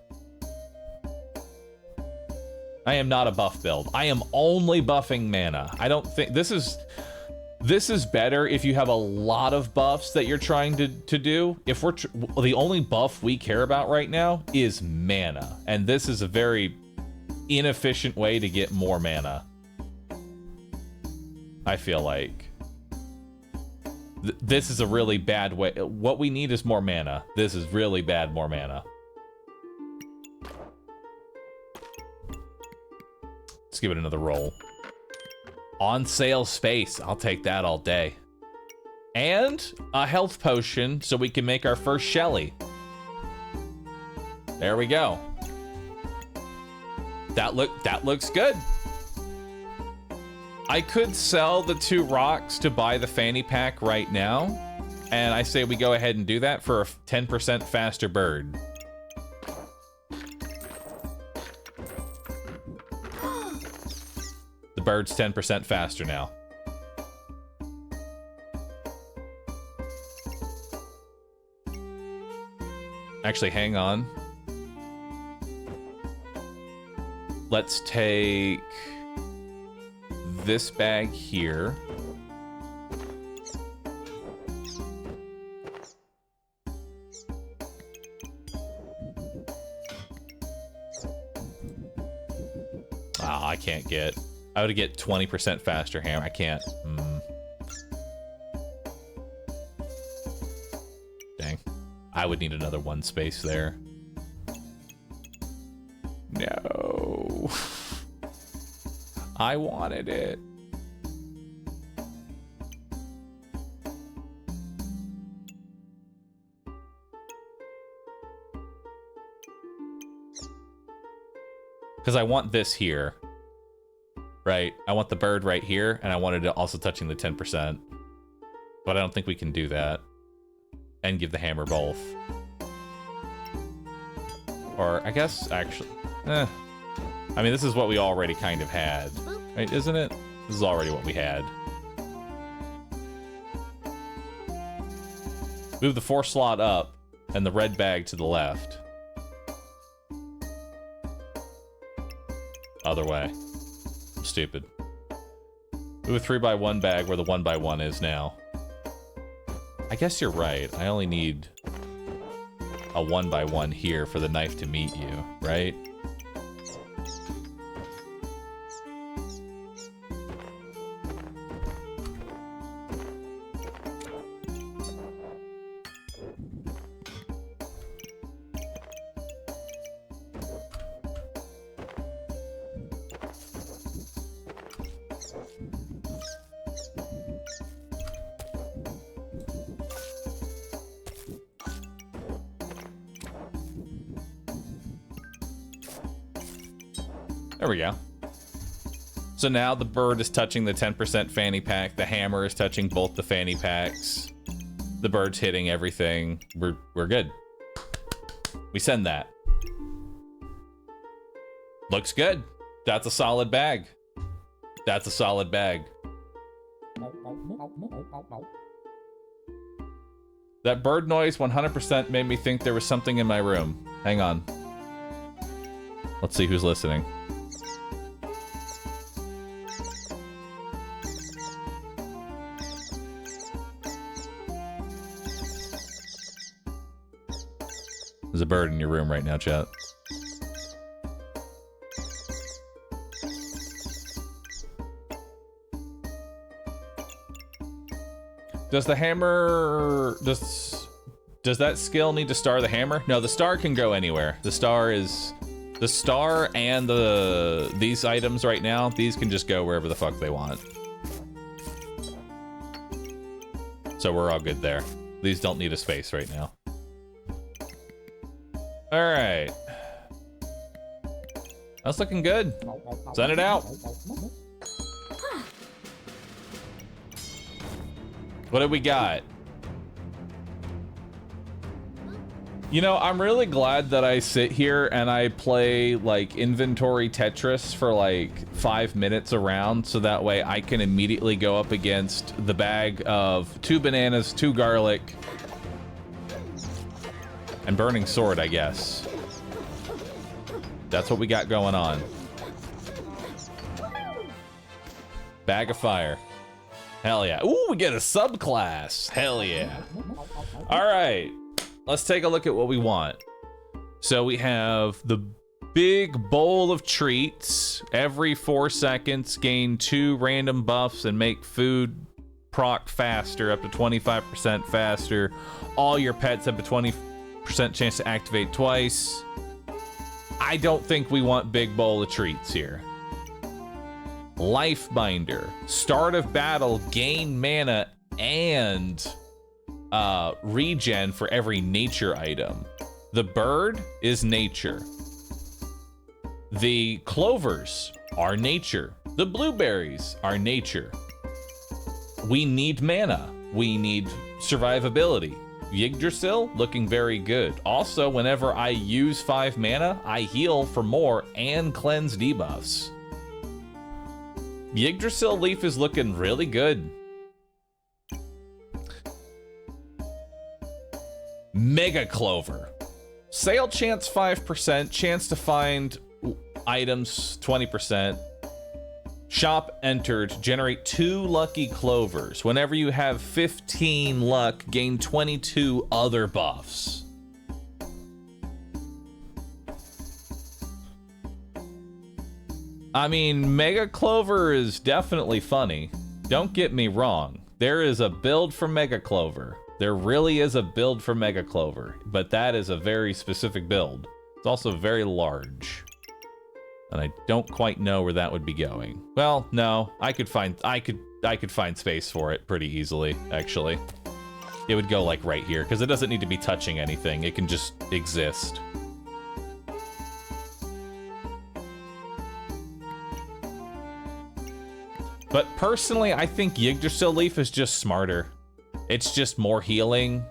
I am not a buff build. I am only buffing mana. I don't think this is better if you have a lot of buffs that you're trying to do. If we're the only buff we care about right now is mana, and this is a very inefficient way to get more mana. I feel like this is a really bad way. What we need is more mana. This is really bad, more mana. Let's give it another roll. On sale space. I'll take that all day. And a health potion so we can make our first Shelly. There we go. That looks good. I could sell the 2 rocks to buy the fanny pack right now, and I say we go ahead and do that for a 10% faster bird. The bird's 10% faster now. Actually, hang on. let's take this bag here. Oh, I can't get... I would get 20% faster hammer. I can't. Dang. I would need another one space there. No. I wanted it. Because I want this here. Right? I want the bird right here, and I wanted it also touching the 10%. But I don't think we can do that. And give the hammer both. Or, I guess, actually... I mean, this is what we already kind of had. Right, isn't it? This is already what we had. Move the 4 slot up, and the red bag to the left. Other way. I'm stupid. Move a 3x1 bag where the 1x1 is now. I guess you're right. I only need a 1x1 here for the knife to meet you, right? There we go. So now the bird is touching the 10% fanny pack. The hammer is touching both the fanny packs. The bird's hitting everything. We're good. We send that. Looks good. That's a solid bag. That's a solid bag. That bird noise 100% made me think there was something in my room. Hang on. Let's see who's listening. There's a bird in your room right now, chat. Does the hammer... Does that skill need to star the hammer? No, the star can go anywhere. The star is... The star and these items right now, these can just go wherever the fuck they want. So we're all good there. These don't need a space right now. All right. That's looking good. Send it out. What do we got? You know, I'm really glad that I sit here and I play like inventory Tetris for like 5 minutes around, so that way I can immediately go up against the bag of 2 bananas, 2 garlic, and burning sword, I guess. That's what we got going on. Bag of fire. Hell yeah. Ooh, we get a subclass. Hell yeah. All right. Let's take a look at what we want. So we have the big bowl of treats. Every 4 seconds, gain 2 random buffs and make food proc faster, up to 25% faster. All your pets have a 20% chance to activate twice. I don't think we want big bowl of treats here. Life Binder. Start of battle, gain mana and regen for every nature item. The bird is nature. The clovers are nature. The blueberries are nature. We need mana. We need survivability. Yggdrasil, looking very good. Also, whenever I use 5 mana, I heal for more and cleanse debuffs. Yggdrasil leaf is looking really good. Mega Clover. Sale chance 5%, chance to find items, 20%. Shop entered, generate 2 lucky clovers. Whenever you have 15 luck, gain 22 other buffs. I mean, Mega Clover is definitely funny. Don't get me wrong. There is a build for Mega Clover. There really is a build for Mega Clover, but that is a very specific build. It's also very large. And I don't quite know where that would be going. Well, no, I could find space for it pretty easily, actually. It would go like right here, because it doesn't need to be touching anything. It can just exist. But personally, I think Yggdrasil Leaf is just smarter. It's just more healing.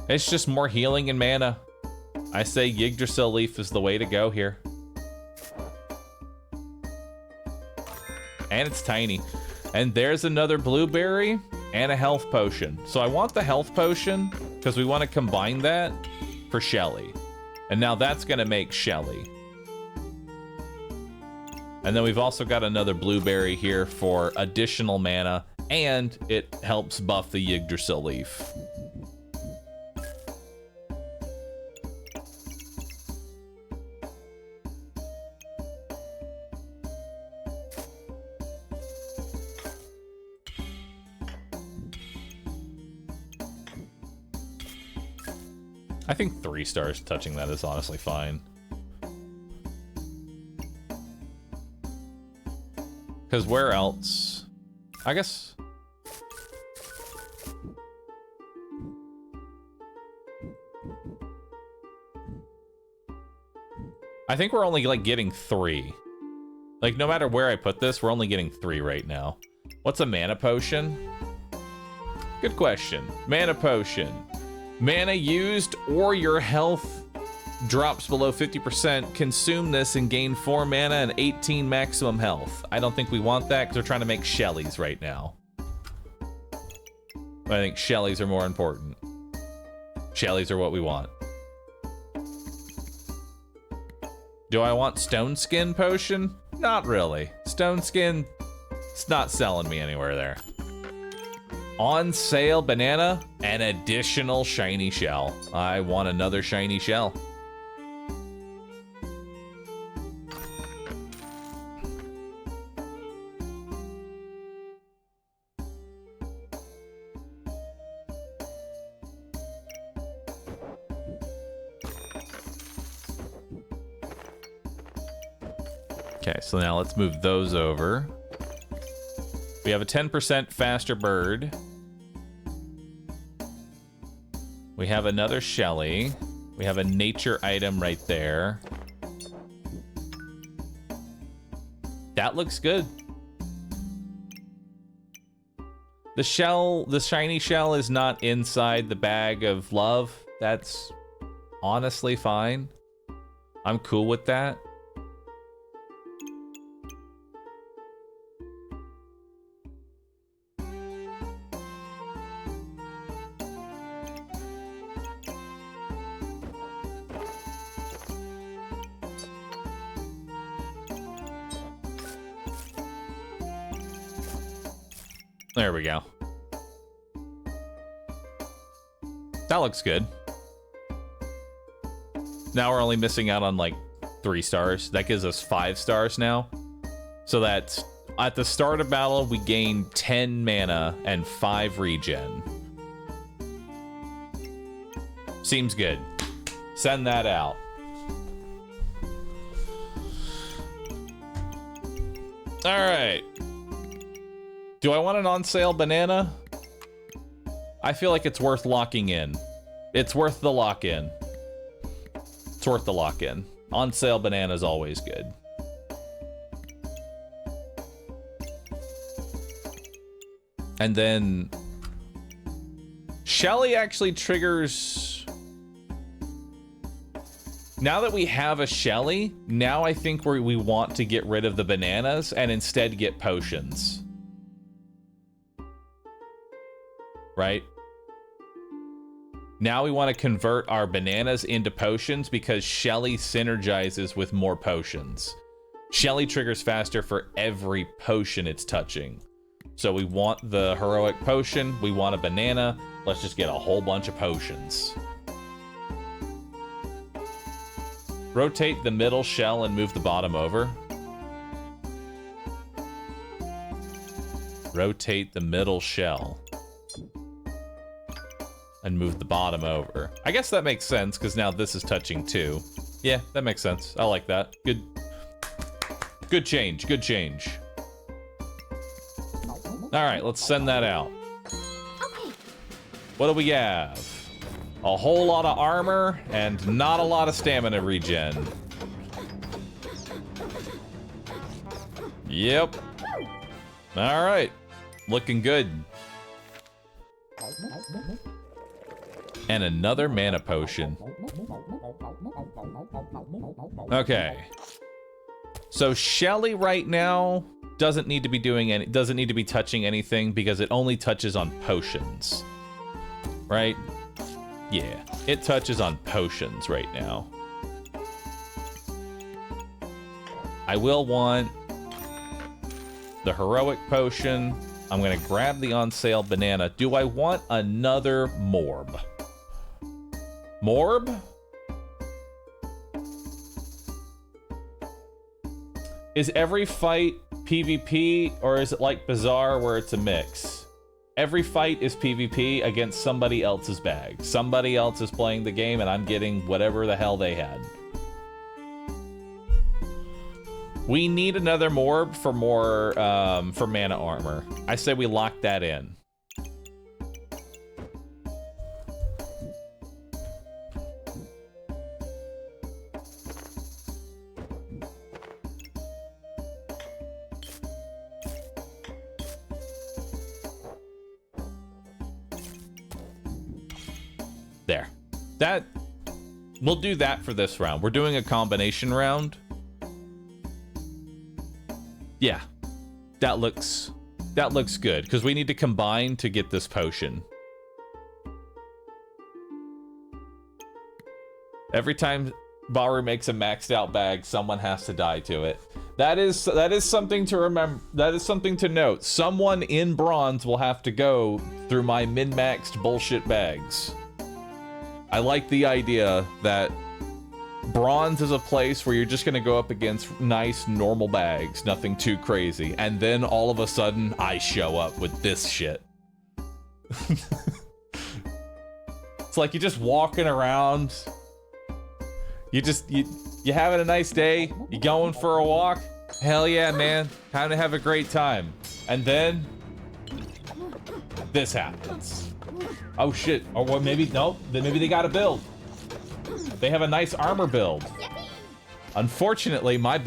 It's just more healing and mana. I say Yggdrasil Leaf is the way to go here. And it's tiny. And there's another blueberry and a health potion. So I want the health potion because we want to combine that for Shelly. And now that's going to make Shelly. And then we've also got another blueberry here for additional mana, and it helps buff the Yggdrasil Leaf. I think 3 stars touching that is honestly fine. Because where else? I guess... I think we're only, like, getting 3. Like, no matter where I put this, we're only getting 3 right now. What's a mana potion? Good question. Mana potion. Mana used or your health drops below 50%. Consume this and gain 4 mana and 18 maximum health. I don't think we want that because we're trying to make Shellys right now. I think Shellys are more important. Shellys are what we want. Do I want Stone Skin potion? Not really. Stone Skin, it's not selling me anywhere there. On sale banana, an additional shiny shell. I want another shiny shell. Okay, so now let's move those over. We have a 10% faster bird. We have another Shelly. We have a nature item right there. That looks good. The shell, the shiny shell is not inside the bag of love. That's honestly fine. I'm cool with that. There we go. That looks good. Now we're only missing out on like 3 stars. That gives us 5 stars now. So that's at the start of battle, we gain 10 mana and 5 regen. Seems good. Send that out. All right. Do I want an on-sale banana? I feel like it's worth locking in. It's worth the lock-in. It's worth the lock-in. On-sale banana is always good. And then... Shelly actually triggers... Now that we have a Shelly, now I think we want to get rid of the bananas and instead get potions. Right? Now we want to convert our bananas into potions because Shelly synergizes with more potions. Shelly triggers faster for every potion it's touching. So we want the heroic potion, we want a banana, let's just get a whole bunch of potions. Rotate the middle shell and move the bottom over. Rotate the middle shell and move the bottom over. I guess that makes sense because now this is touching too. Yeah, that makes sense. I like that. Good change, good change. All right, let's send that out. Okay. What do we have? A whole lot of armor and not a lot of stamina regen. Yep. All right, looking good. And another mana potion. Okay. So Shelly right now doesn't need to be doesn't need to be touching anything because it only touches on potions. Right? Yeah, it touches on potions right now. I will want the heroic potion. I'm gonna grab the on sale banana. Do I want another morb? Morb? Is every fight PvP or is it like Bazaar where it's a mix? Every fight is PvP against somebody else's bag. Somebody else is playing the game and I'm getting whatever the hell they had. We need another morb for more for mana armor. I say we lock that in. There. That we'll do that for this round. We're doing a combination round. Yeah. That looks good because we need to combine to get this potion. Every time Bahroo makes a maxed out bag, someone has to die to it. That is something to remember. That is something to note. Someone in bronze will have to go through my min-maxed bullshit bags. I like the idea that bronze is a place where you're just gonna go up against nice, normal bags, nothing too crazy, and then all of a sudden, I show up with this shit. It's like you're just walking around, you having a nice day, you going for a walk, hell yeah, man, time to have a great time, and then this happens. Oh shit, or well, maybe, no, then maybe they got a build. They have a nice armor build. Unfortunately, my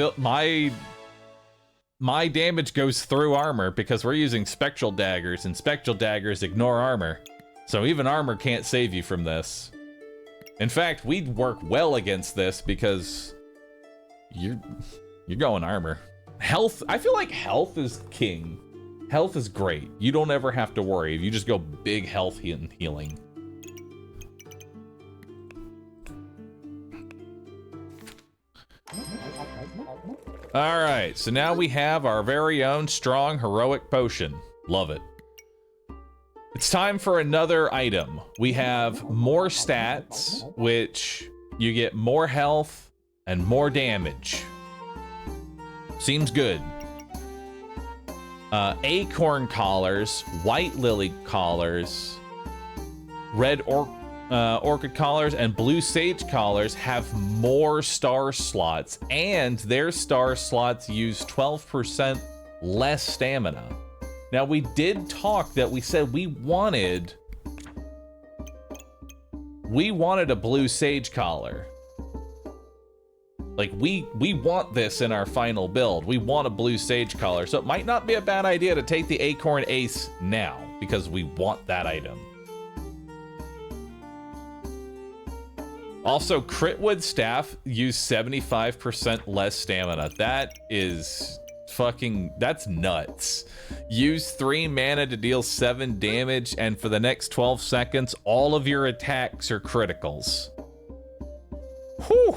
damage goes through armor because we're using spectral daggers, and spectral daggers ignore armor. So even armor can't save you from this. In fact, we'd work well against this because you're going armor. Health, I feel like health is king. Health is great. You don't ever have to worry. You just go big health healing. All right, so now we have our very own strong heroic potion. Love it. It's time for another item. We have more stats, which you get more health and more damage. Seems good. Acorn collars, white lily collars, red orchid collars, and blue sage collars have more star slots, and their star slots use 12% less stamina. Now, we did talk that we said we wanted a blue sage collar. Like, we want this in our final build. We want a blue sage collar, so it might not be a bad idea to take the acorn ace now, because we want that item. Also, Critwood staff use 75% less stamina. That is that's nuts. Use 3 mana to deal 7 damage, and for the next 12 seconds, all of your attacks are criticals. Whew.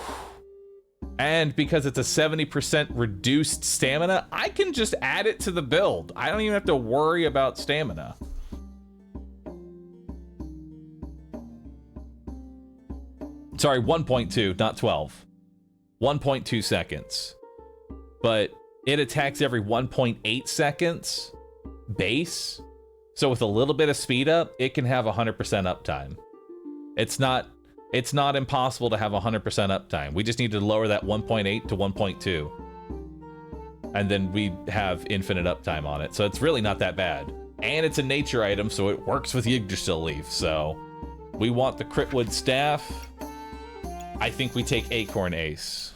And because it's a 70% reduced stamina, I can just add it to the build. I don't even have to worry about stamina. Sorry, 1.2, not 12. 1.2 seconds. But it attacks every 1.8 seconds base. So with a little bit of speed up, it can have 100% uptime. It's not impossible to have 100% uptime. We just need to lower that 1.8 to 1.2. And then we have infinite uptime on it. So it's really not that bad. And it's a nature item, so it works with Yggdrasil Leaf. So we want the Critwood Staff. I think we take Acorn Ace.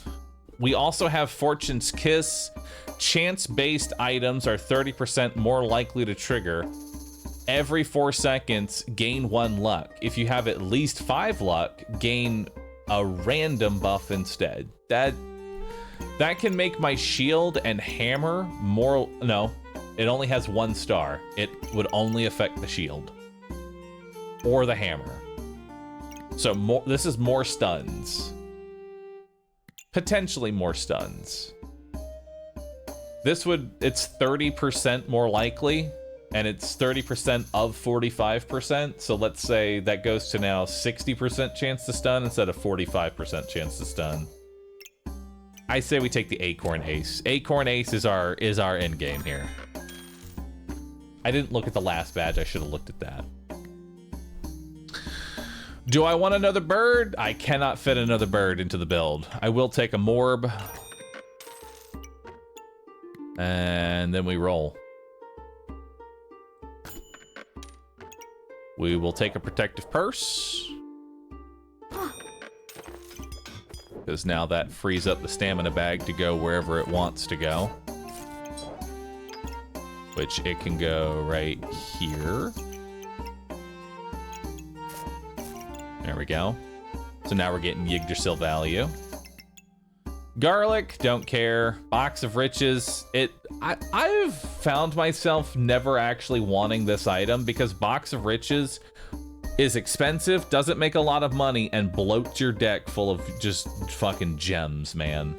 We also have Fortune's Kiss. Chance-based items are 30% more likely to trigger. Every 4 seconds, gain 1 luck. If you have at least 5 luck, gain a random buff instead. That can make my shield and hammer more... No, it only has 1 star. It would only affect the shield. Or the hammer. So this is more stuns. Potentially more stuns. It's 30% more likely, and it's 30% of 45%. So let's say that goes to now 60% chance to stun instead of 45% chance to stun. I say we take the Acorn Ace. Acorn Ace is our end game here. I didn't look at the last badge. I should have looked at that. Do I want another bird? I cannot fit another bird into the build. I will take a Morb. And then we roll. We will take a Protective Purse. Because now that frees up the stamina bag to go wherever it wants to go. Which it can go right here. There we go. So now we're getting Yggdrasil value. Garlic, don't care. Box of Riches. I've found myself never actually wanting this item because Box of Riches is expensive, doesn't make a lot of money, and bloats your deck full of just fucking gems, man.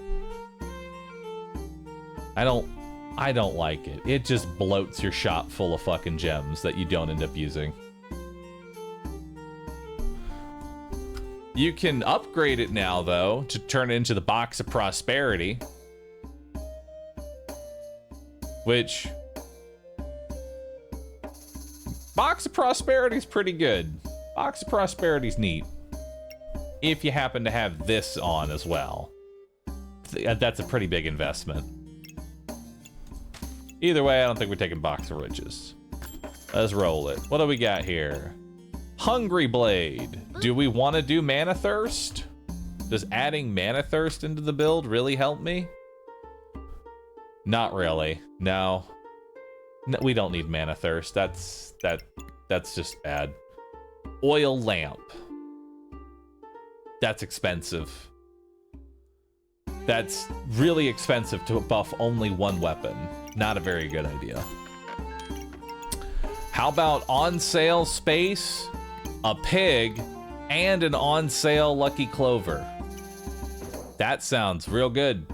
I don't like it. It just bloats your shop full of fucking gems that you don't end up using. You can upgrade it now, though, to turn it into the Box of Prosperity. Which... Box of Prosperity is pretty good. Box of Prosperity is neat. If you happen to have this on as well. That's a pretty big investment. Either way, I don't think we're taking Box of Riches. Let's roll it. What do we got here? Hungry Blade. Do we want to do Mana Thirst? Does adding Mana Thirst into the build really help me? Not really. No, we don't need Mana Thirst. That's just bad. Oil Lamp. That's expensive. That's really expensive to buff only 1 weapon. Not a very good idea. How about on sale space, a pig, and an on sale Lucky Clover? That sounds real good.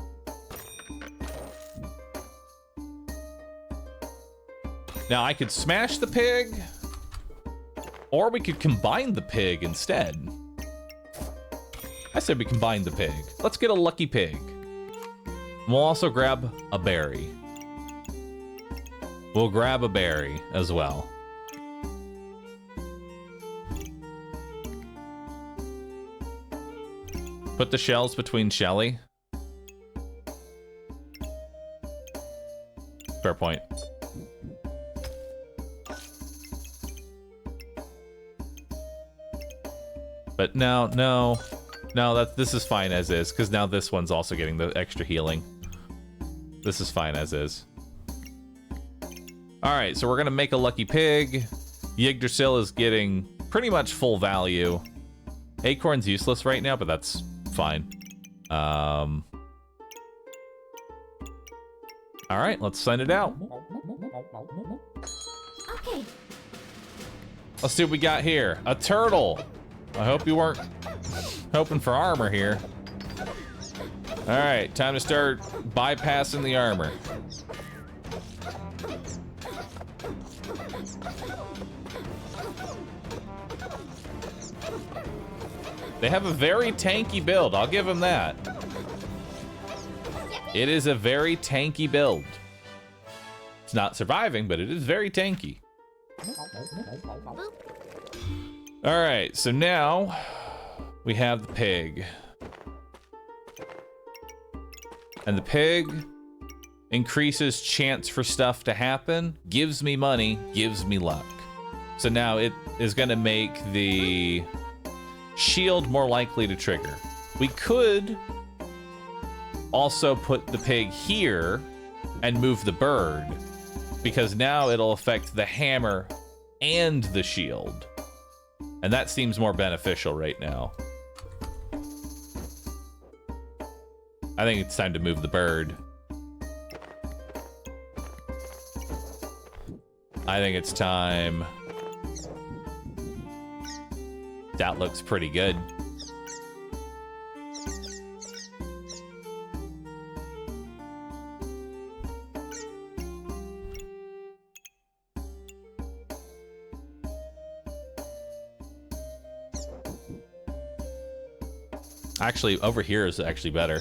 Now I could smash the pig, or we could combine the pig instead. I said we combine the pig. Let's get a lucky pig. We'll also grab a berry. We'll grab a berry as well. Put the shells between Shelly. Fair point. But no, this is fine as is, because now this one's also getting the extra healing. This is fine as is. All right, so we're gonna make a lucky pig. Yggdrasil is getting pretty much full value. Acorn's useless right now, but that's fine. All right, let's send it out. Okay. Let's see what we got here. A turtle. I hope you weren't hoping for armor here. All right, time to start bypassing the armor. They have a very tanky build. I'll give them that. It is a very tanky build. It's not surviving, but it is very tanky. All right, so now we have the pig. And the pig increases chance for stuff to happen, gives me money, gives me luck. So now it is gonna make the shield more likely to trigger. We could also put the pig here and move the bird, because now it'll affect the hammer and the shield. And that seems more beneficial right now. I think it's time to move the bird. I think it's time. That looks pretty good. Actually, over here is actually better.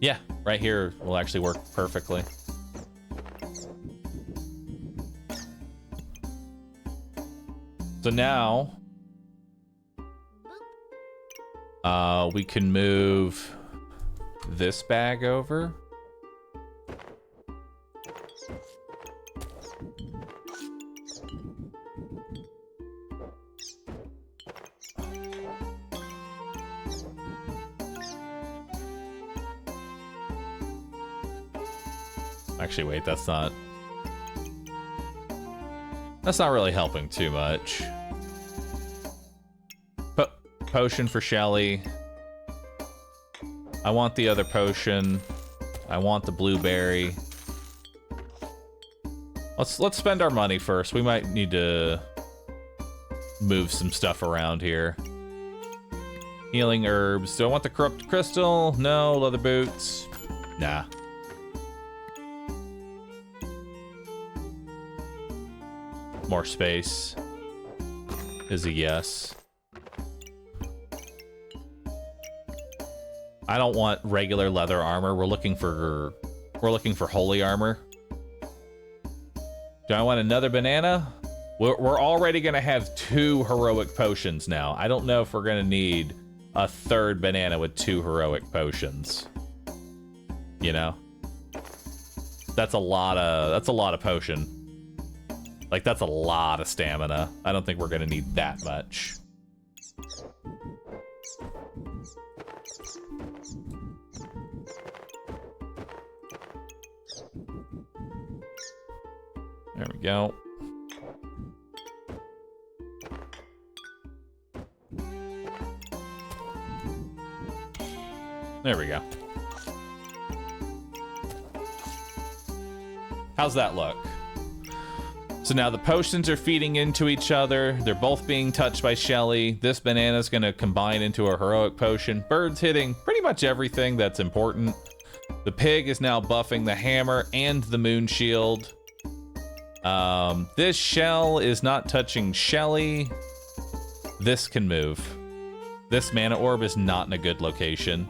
Yeah, right here will actually work perfectly. So now, we can move this bag over. Actually, wait, that's not really helping too much. Potion for Shelly. I want the other potion. I want the blueberry. Let's spend our money first. We might need to move some stuff around here. Healing herbs. Do I want the corrupt crystal? No. Leather boots? Nah. More space is a yes. I don't want regular leather armor. We're looking for holy armor. Do I want another banana? We're already gonna have 2 heroic potions now. I don't know if we're gonna need a 3rd banana with 2 heroic potions. You know? That's a lot of potion. Like, that's a lot of stamina. I don't think we're gonna need that much. There we go. There we go. How's that look? So now the potions are feeding into each other. They're both being touched by Shelly. This banana's gonna combine into a heroic potion. Bird's hitting pretty much everything that's important. The pig is now buffing the hammer and the moon shield. This shell is not touching Shelly. This can move. This mana orb is not in a good location.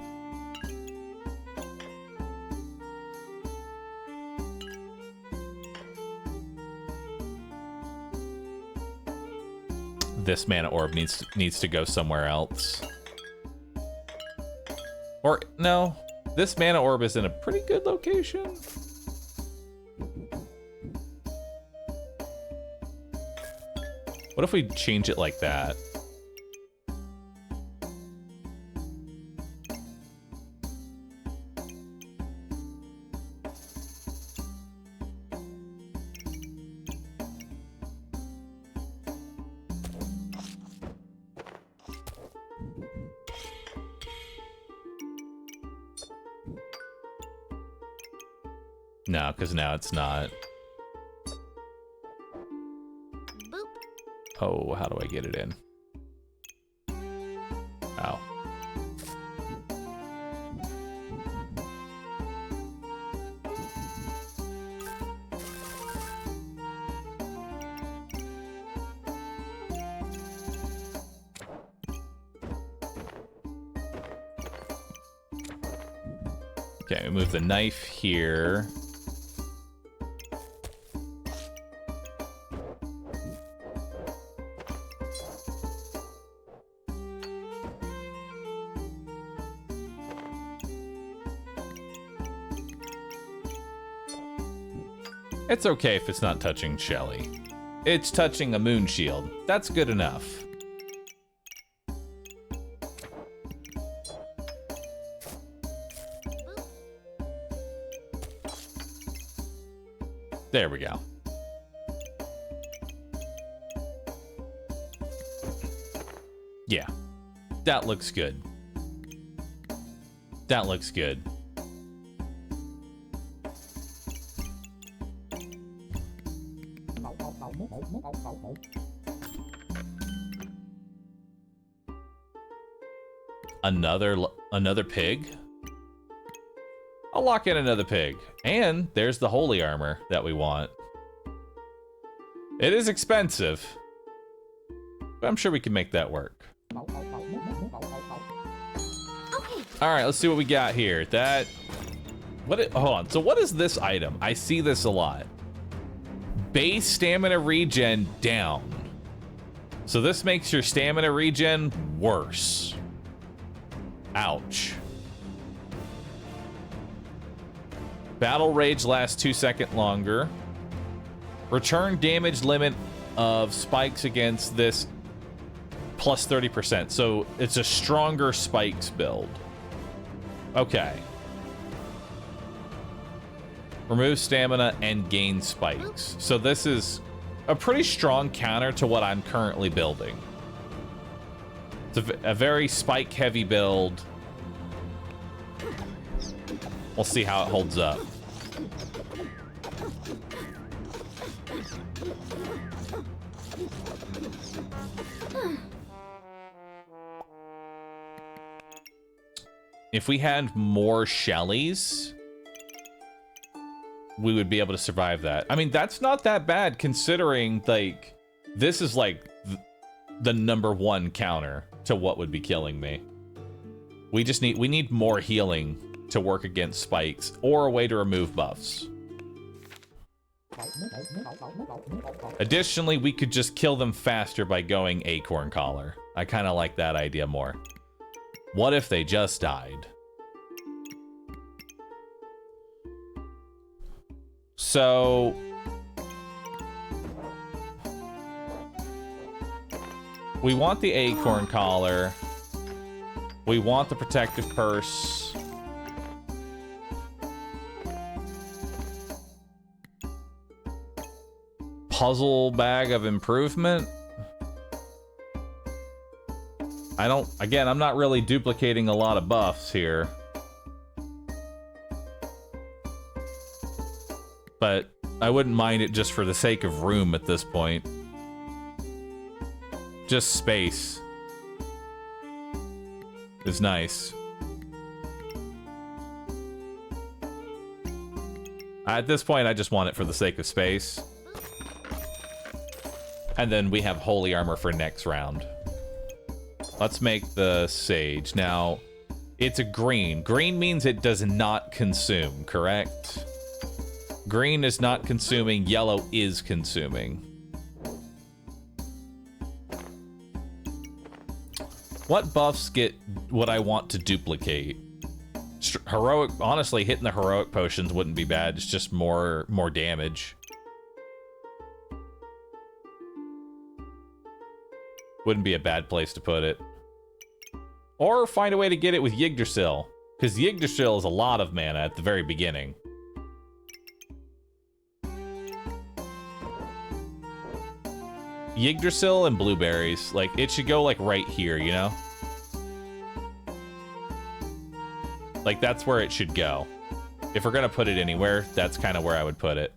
This mana orb needs to go somewhere else. Or no, this mana orb is in a pretty good location. What if we change it like that? No, because now it's not. Boop. Oh, how do I get it in? Oh. Okay, we move the knife here. It's okay if it's not touching Shelly. It's touching a moon shield. That's good enough. There we go. Yeah. That looks good. That looks good. Another pig? I'll lock in another pig. And there's the holy armor that we want. It is expensive, but I'm sure we can make that work. Okay. All right, let's see what we got here. Hold on. So what is this item? I see this a lot. Base stamina regen down. So this makes your stamina regen worse. Ouch. Battle rage lasts 2 seconds longer. Return damage limit of spikes against this plus 30%. So it's a stronger spikes build. Okay. Remove stamina and gain spikes. So this is a pretty strong counter to what I'm currently building. It's a very spike heavy build. We'll see how it holds up. If we had more Shellys, we would be able to survive that. I mean, that's not that bad considering, like, this is like the #1 counter to what would be killing me. We need more healing to work against spikes or a way to remove buffs. Additionally, we could just kill them faster by going Acorn Collar. I kind of like that idea more. What if they just died? So we want the Acorn Collar. We want the Protective Purse. Puzzle Bag of Improvement. I'm not really duplicating a lot of buffs here. But I wouldn't mind it just for the sake of room at this point. Just space is nice. At this point, I just want it for the sake of space. And then we have holy armor for next round. Let's make the sage. Now, it's a green. Green means it does not consume, correct? Green is not consuming, yellow is consuming. What buffs get what I want to duplicate? Heroic, honestly, hitting the heroic potions wouldn't be bad. It's just more damage. Wouldn't be a bad place to put it. Or find a way to get it with Yggdrasil, because Yggdrasil is a lot of mana at the very beginning. Yggdrasil and blueberries, like, it should go, like, right here, you know? Like, that's where it should go. If we're gonna put it anywhere, that's kind of where I would put it.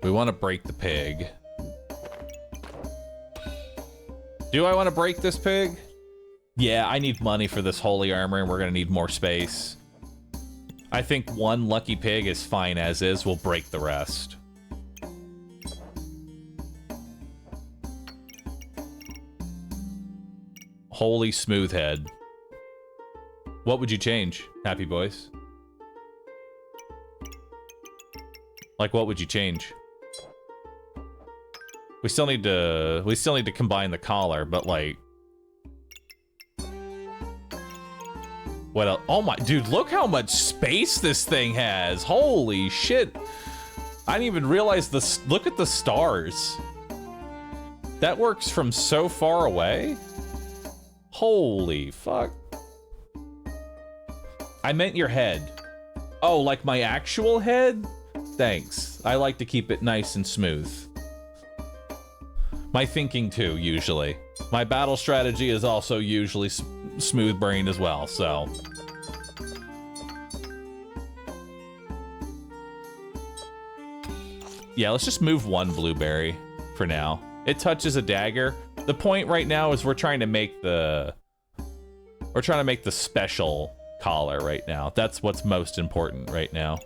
We want to break the pig. Do I want to break this pig? Yeah, I need money for this holy armor, and we're going to need more space. I think one lucky pig is fine as is. We'll break the rest. Holy smooth head. What would you change, Happy Boys? Like, what would you change? We still need to combine the collar, but like, what else? Oh my, dude, look how much space this thing has. Holy shit. I didn't even realize this. Look at the stars. That works from so far away. Holy fuck. I meant your head. Oh, like my actual head? Thanks. I like to keep it nice and smooth. My thinking too, usually. My battle strategy is also usually smooth-brained as well, so. Yeah, let's just move one blueberry for now. It touches a dagger. The point right now is we're trying to make the special collar right now. That's what's most important right now.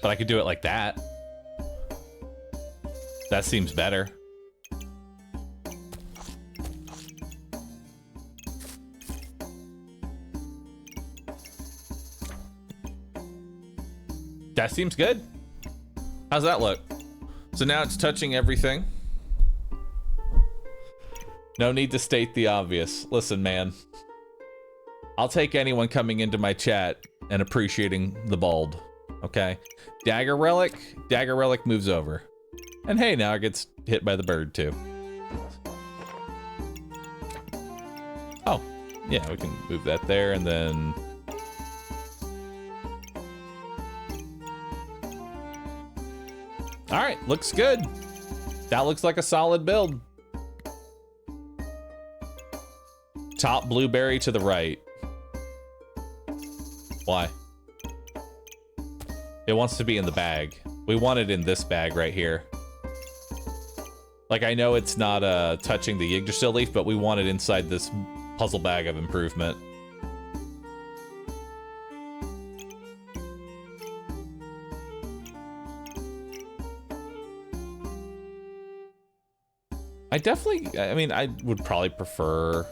But I could do it like that. That seems better. That seems good. How's that look? So now it's touching everything. No need to state the obvious. Listen, man. I'll take anyone coming into my chat and appreciating the bald. Okay. Dagger relic moves over. And hey, now it gets hit by the bird too. Oh, yeah, we can move that there and then. All right, looks good. That looks like a solid build. Top blueberry to the right. Why? It wants to be in the bag. We want it in this bag right here. Like, I know it's not touching the Yggdrasil leaf, but we want it inside this puzzle bag of improvement. I mean, I would probably prefer.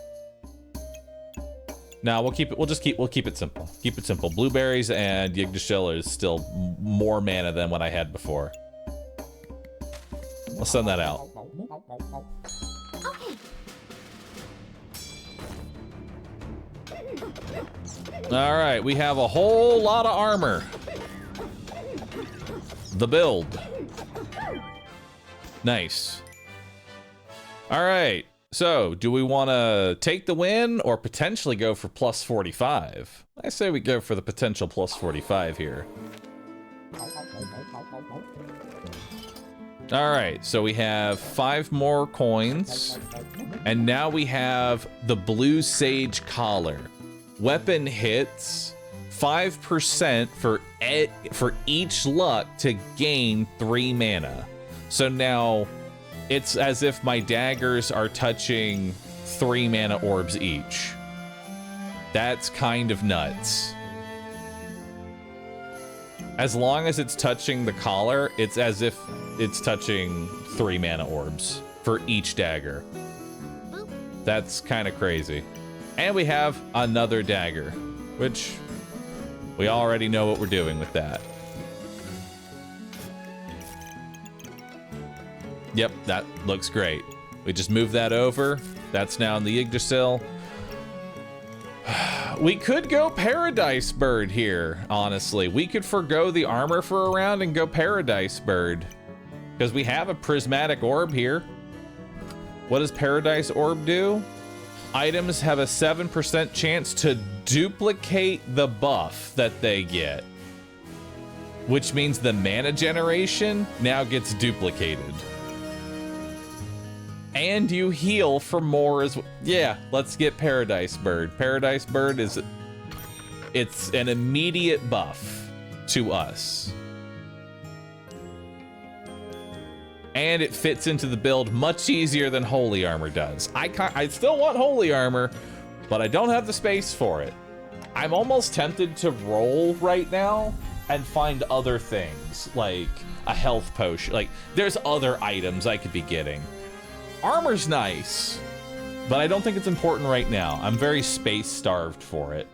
No, we'll keep it simple. Keep it simple. Blueberries and Yggdrasil is still more mana than what I had before. I'll send that out. All right, we have a whole lot of armor. The build. Nice. All right. So, do we want to take the win or potentially go for plus 45? I say we go for the potential plus 45 here. All right, so we have 5 more coins, and now we have the Blue Sage Collar. Weapon hits 5% for each luck to gain 3 mana. So now it's as if my daggers are touching 3 mana orbs each. That's kind of nuts. As long as it's touching the collar, it's as if it's touching 3 mana orbs for each dagger. That's kind of crazy. And we have another dagger, which we already know what we're doing with that. Yep, that looks great. We just move that over. That's now in the Yggdrasil. We could go Paradise Bird here, honestly. We could forgo the armor for a round and go Paradise Bird. Because we have a prismatic orb here. What does Paradise Orb do? Items have a 7% chance to duplicate the buff that they get. Which means the mana generation now gets duplicated. And you heal for more as well. Yeah, let's get Paradise Bird. Paradise Bird it's an immediate buff to us. And it fits into the build much easier than Holy Armor does. I still want Holy Armor, but I don't have the space for it. I'm almost tempted to roll right now and find other things, like a health potion. Like, there's other items I could be getting. Armor's nice, but I don't think it's important right now. I'm very space starved for it.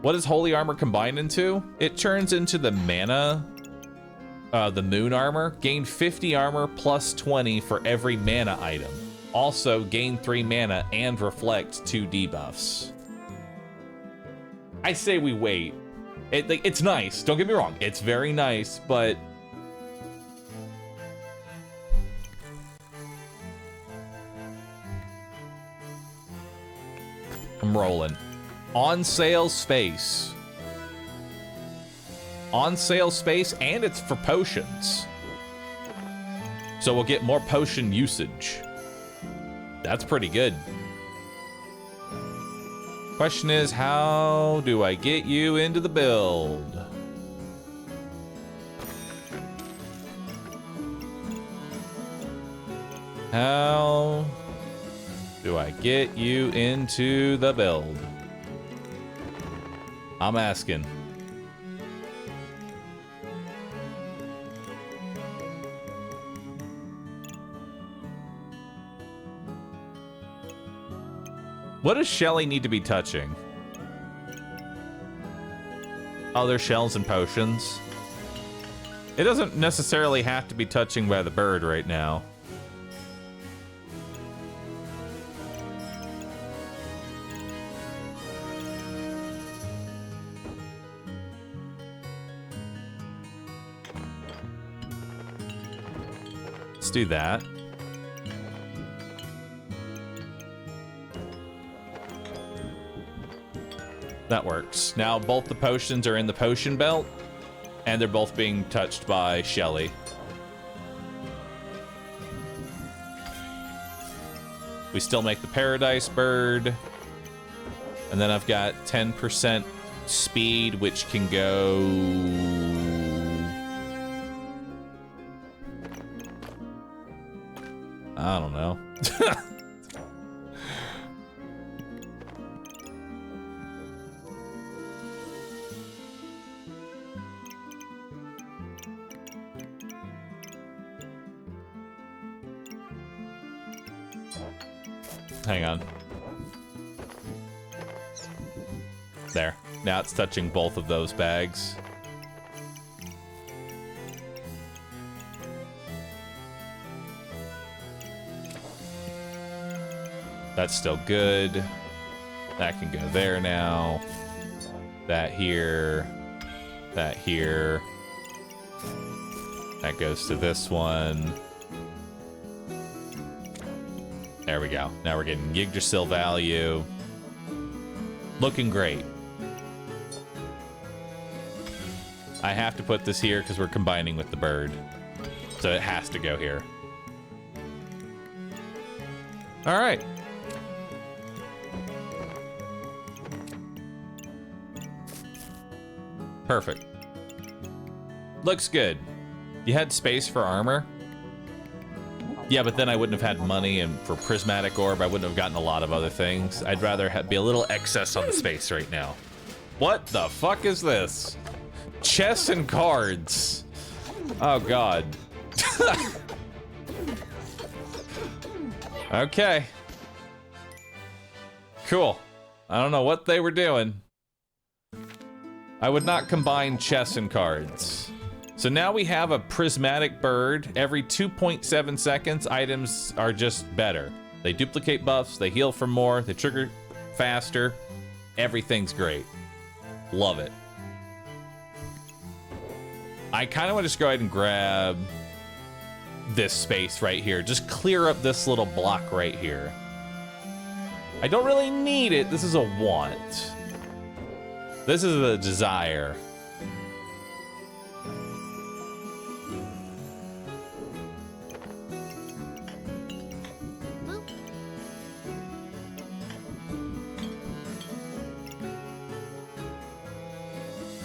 What does Holy Armor combine into? It turns into the mana, the Moon Armor. Gain 50 armor plus 20 for every mana item. Also, gain 3 mana and reflect 2 debuffs. I say we wait. It's nice, don't get me wrong. It's very nice, but I'm rolling. On sale space. On sale space, and it's for potions. So we'll get more potion usage. That's pretty good. Question is, how do I get you into the build? How do I get you into the build? I'm asking. What does Shelly need to be touching? Other shells and potions. It doesn't necessarily have to be touching by the bird right now. Let's do that. That works. Now both the potions are in the potion belt, and they're both being touched by Shelly. We still make the Paradise Bird, and then I've got 10% speed, which can go... I don't know. Hang on. There. Now it's touching both of those bags. That's still good. That can go there now. That here. That here. That goes to this one. There we go. Now we're getting Yggdrasil value. Looking great. I have to put this here because we're combining with the bird. So it has to go here. All right. Perfect. Looks good. You had space for armor? Yeah, but then I wouldn't have had money, and for Prismatic Orb, I wouldn't have gotten a lot of other things. I'd rather be a little excess on the space right now. What the fuck is this? Chess and cards. Oh, God. Okay. Cool. I don't know what they were doing. I would not combine chess and cards. So now we have a prismatic bird. Every 2.7 seconds, items are just better. They duplicate buffs, they heal for more, they trigger faster. Everything's great. Love it. I kind of want to just go ahead and grab this space right here. Just clear up this little block right here. I don't really need it. This is a want. This is a desire.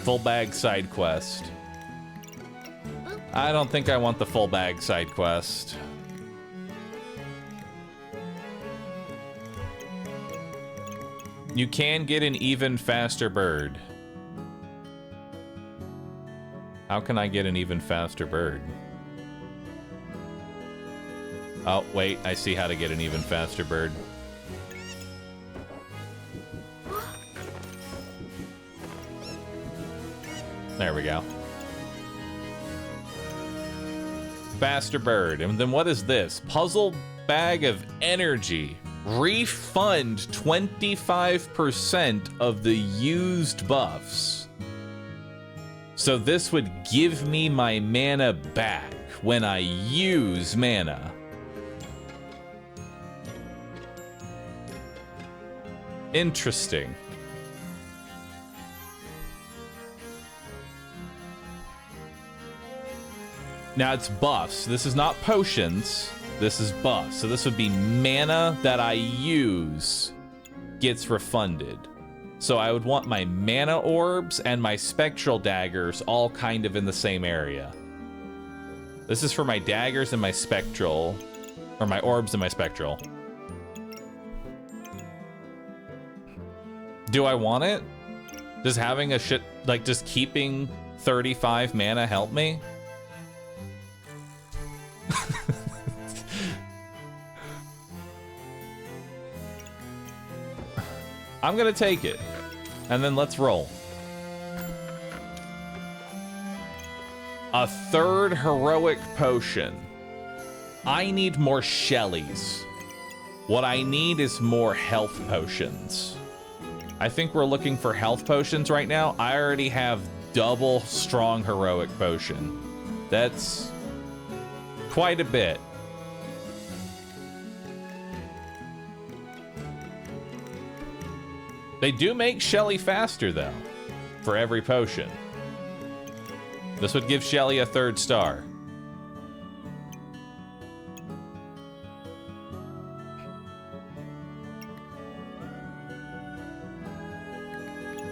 Full bag side quest. I don't think I want the full bag side quest. You can get an even faster bird. How can I get an even faster bird? Oh, wait, I see how to get an even faster bird. There we go. Faster bird. And then what is this? Puzzle bag of energy. Refund 25% of the used buffs. So this would give me my mana back when I use mana. Interesting. Now it's buffs. This is not potions. This is buffs. So this would be mana that I use gets refunded. So I would want my mana orbs and my spectral daggers all kind of in the same area. This is for my daggers and my spectral, or my orbs and my spectral. Do I want it? Does having a shit, like just keeping 35 mana help me? I'm gonna take it, and then let's roll. A third heroic potion. I need more Shellies. What I need is more health potions. I think we're looking for health potions right now. I already have double strong heroic potion. That's quite a bit. They do make Shelly faster, though, for every potion. This would give Shelly a 3rd star.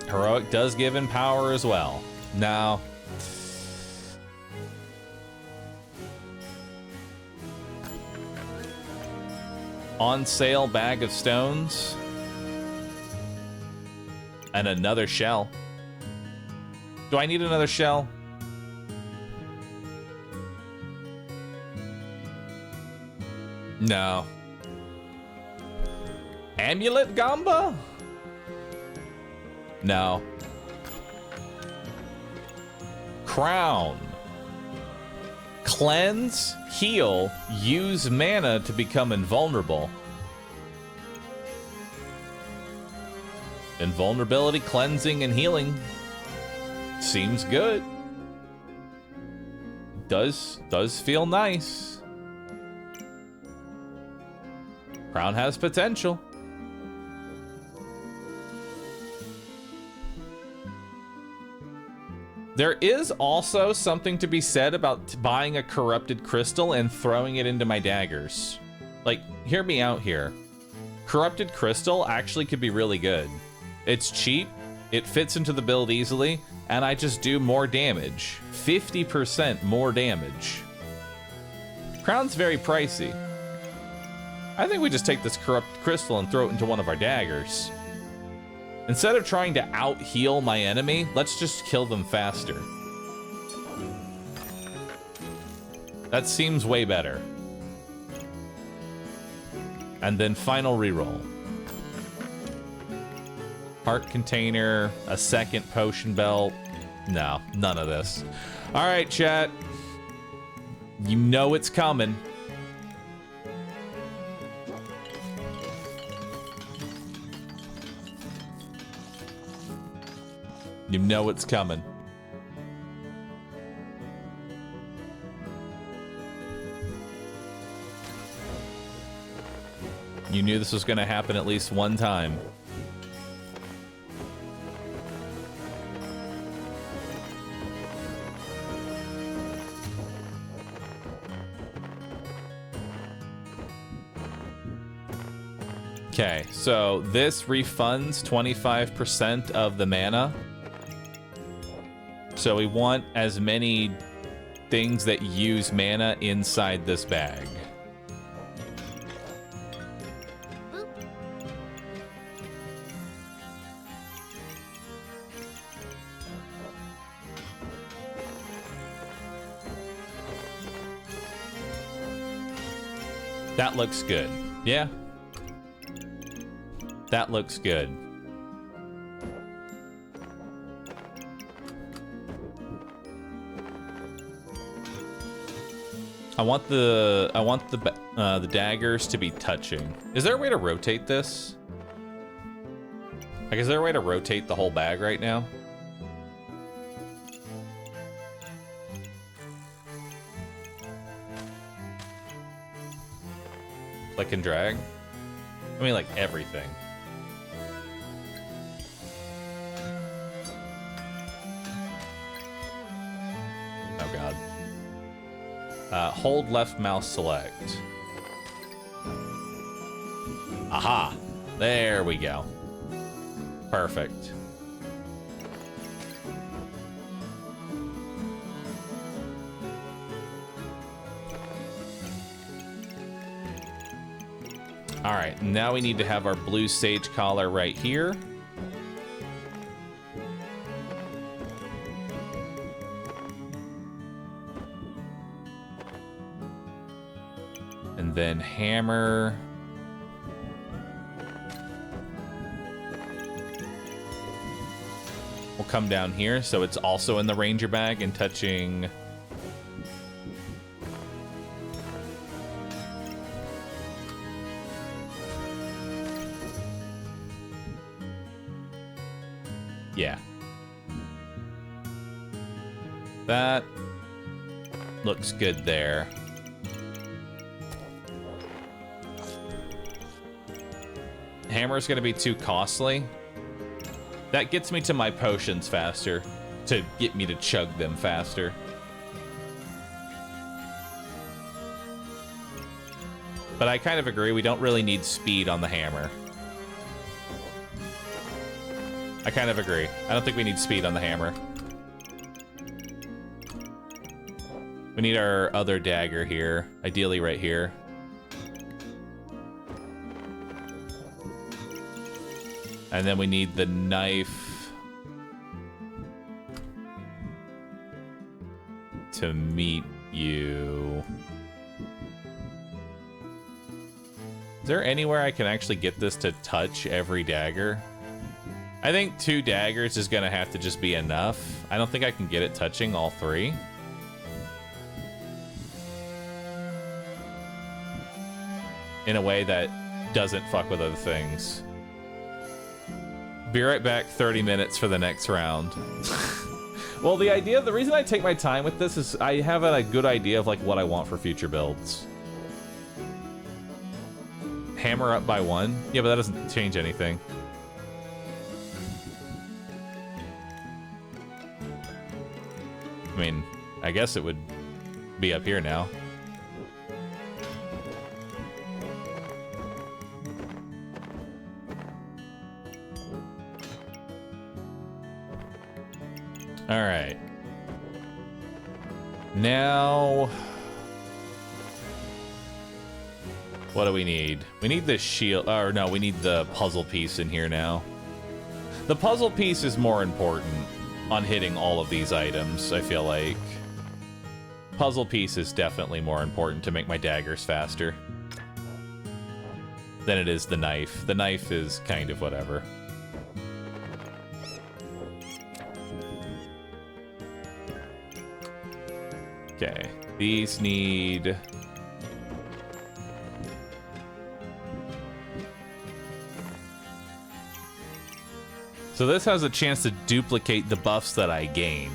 Heroic does give in power as well. Now, on sale bag of stones. And another shell. Do I need another shell? No. Amulet Gamba? No. Crown. Cleanse, heal, use mana to become invulnerable. Invulnerability, cleansing, and healing. Seems good. Does feel nice. Crown has potential. There is also something to be said about buying a corrupted crystal and throwing it into my daggers. Like, hear me out here. Corrupted crystal actually could be really good. It's cheap, it fits into the build easily, and I just do more damage. 50% more damage. Crown's very pricey. I think we just take this corrupted crystal and throw it into one of our daggers. Instead of trying to out-heal my enemy, let's just kill them faster. That seems way better. And then final reroll. Heart container, a second potion belt. No, none of this. All right, chat. You know it's coming. You know it's coming. You knew this was going to happen at least one time. Okay, so this refunds 25% of the mana. So we want as many things that use mana inside this bag. That looks good. Yeah. That looks good. I want the daggers to be touching. Is there a way to rotate this? Like, is there a way to rotate the whole bag right now? Click and drag? I mean, like, everything. Oh, God. Hold left mouse select. Aha! There we go. Perfect. All right, now we need to have our blue sage collar right here. And then hammer. Will come down here, so it's also in the ranger bag and touching. Yeah. That looks good there. Hammer's gonna be too costly. That gets me to my potions faster, to get me to chug them faster. But I kind of agree, we don't really need speed on the hammer. I kind of agree. I don't think we need speed on the hammer. We need our other dagger here, ideally right here. And then we need the knife to meet you. Is there anywhere I can actually get this to touch every dagger? I think 2 daggers is gonna have to just be enough. I don't think I can get it touching all 3. In a way that doesn't fuck with other things. Be right back, 30 minutes for the next round. Well, the reason I take my time with this is I have a good idea of like what I want for future builds. Hammer up by 1? Yeah, but that doesn't change anything. I mean, I guess it would be up here now. All right. Now, what do we need? We need the shield, or no, we need the puzzle piece in here now. The puzzle piece is more important on hitting all of these items, I feel like. Puzzle piece is definitely more important to make my daggers faster than it is the knife. The knife is kind of whatever. Okay, these need... So this has a chance to duplicate the buffs that I gained.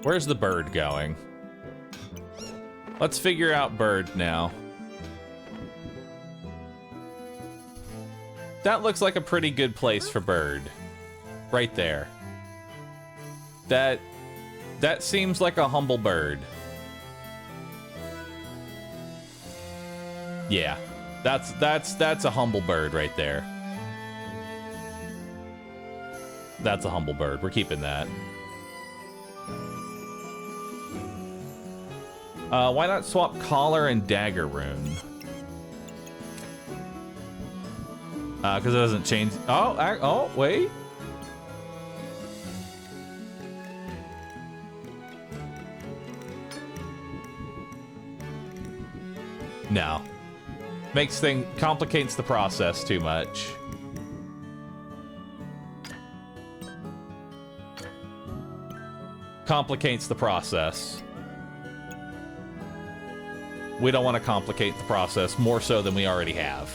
Where's the bird going? Let's figure out bird now. That looks like a pretty good place for bird. Right there. That seems like a humble bird. Yeah. That's a humble bird right there. That's a humble bird. We're keeping that. Why not swap collar and dagger rune? Because it doesn't change. Oh, wait. No. Complicates the process too much. Complicates the process. We don't want to complicate the process more so than we already have.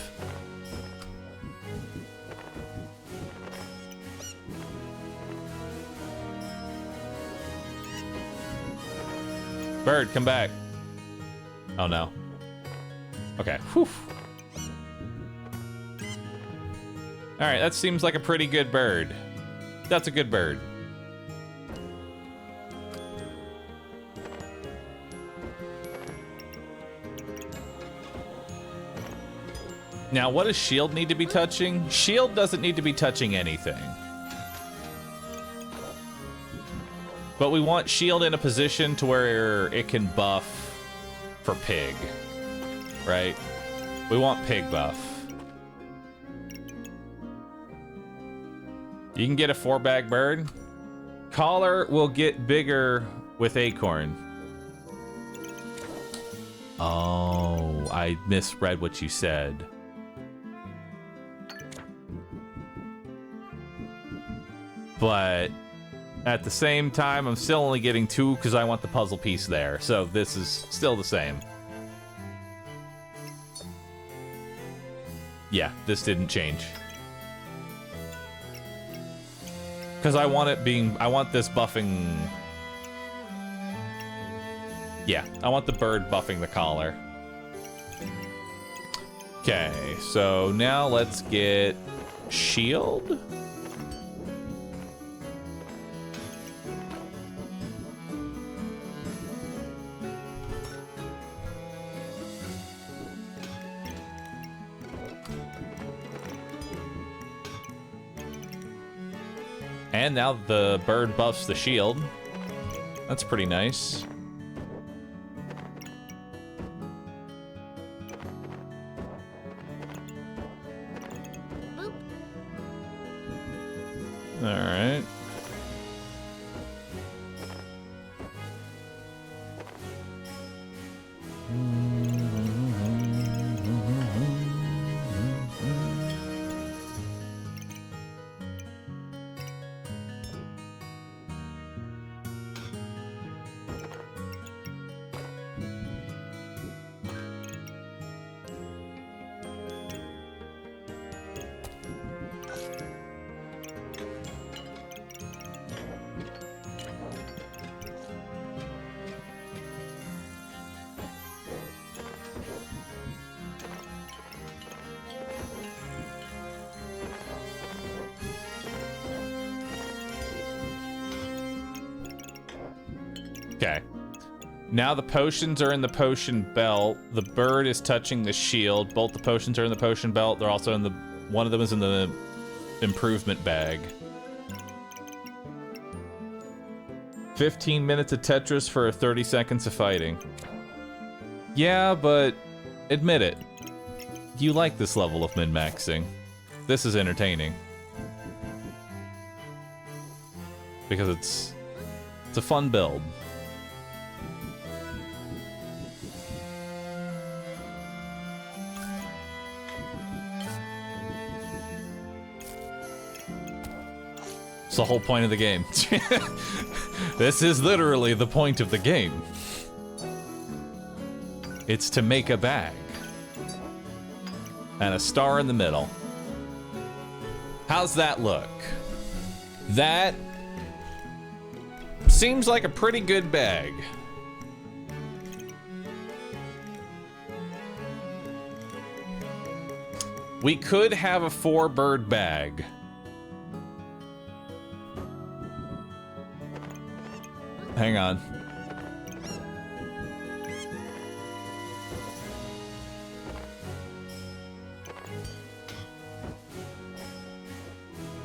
Bird, come back. Oh no. Okay. Whew. Alright, that seems like a pretty good bird. That's a good bird. Now, what does shield need to be touching? Shield doesn't need to be touching anything. But we want shield in a position to where it can buff for pig. Right? We want pig buff. You can get a 4-bag bird. Collar will get bigger with acorn. Oh, I misread what you said. But at the same time, I'm still only getting 2 because I want the puzzle piece there. So this is still the same. Yeah, this didn't change. Because I want this buffing... Yeah, I want the bird buffing the collar. Okay, so now let's get shield. And now the bird buffs the shield. That's pretty nice. All right. Okay. Now the potions are in the potion belt. The bird is touching the shield. Both the potions are in the potion belt. They're also in the... One of them is in the improvement bag. 15 minutes of Tetris for 30 seconds of fighting. Yeah, but admit it. You like this level of min-maxing. This is entertaining. because it's a fun build. It's the whole point of the game. This is literally the point of the game. It's to make a bag. And a star in the middle. How's that look? That seems like a pretty good bag. We could have a 4-bird bag. Hang on.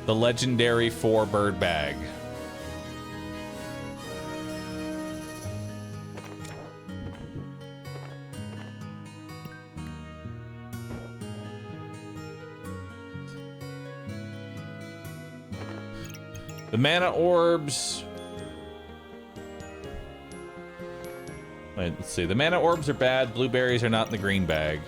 The legendary 4-bird bag. The mana orbs. Wait, let's see. The mana orbs are bad. Blueberries are not in the green bag.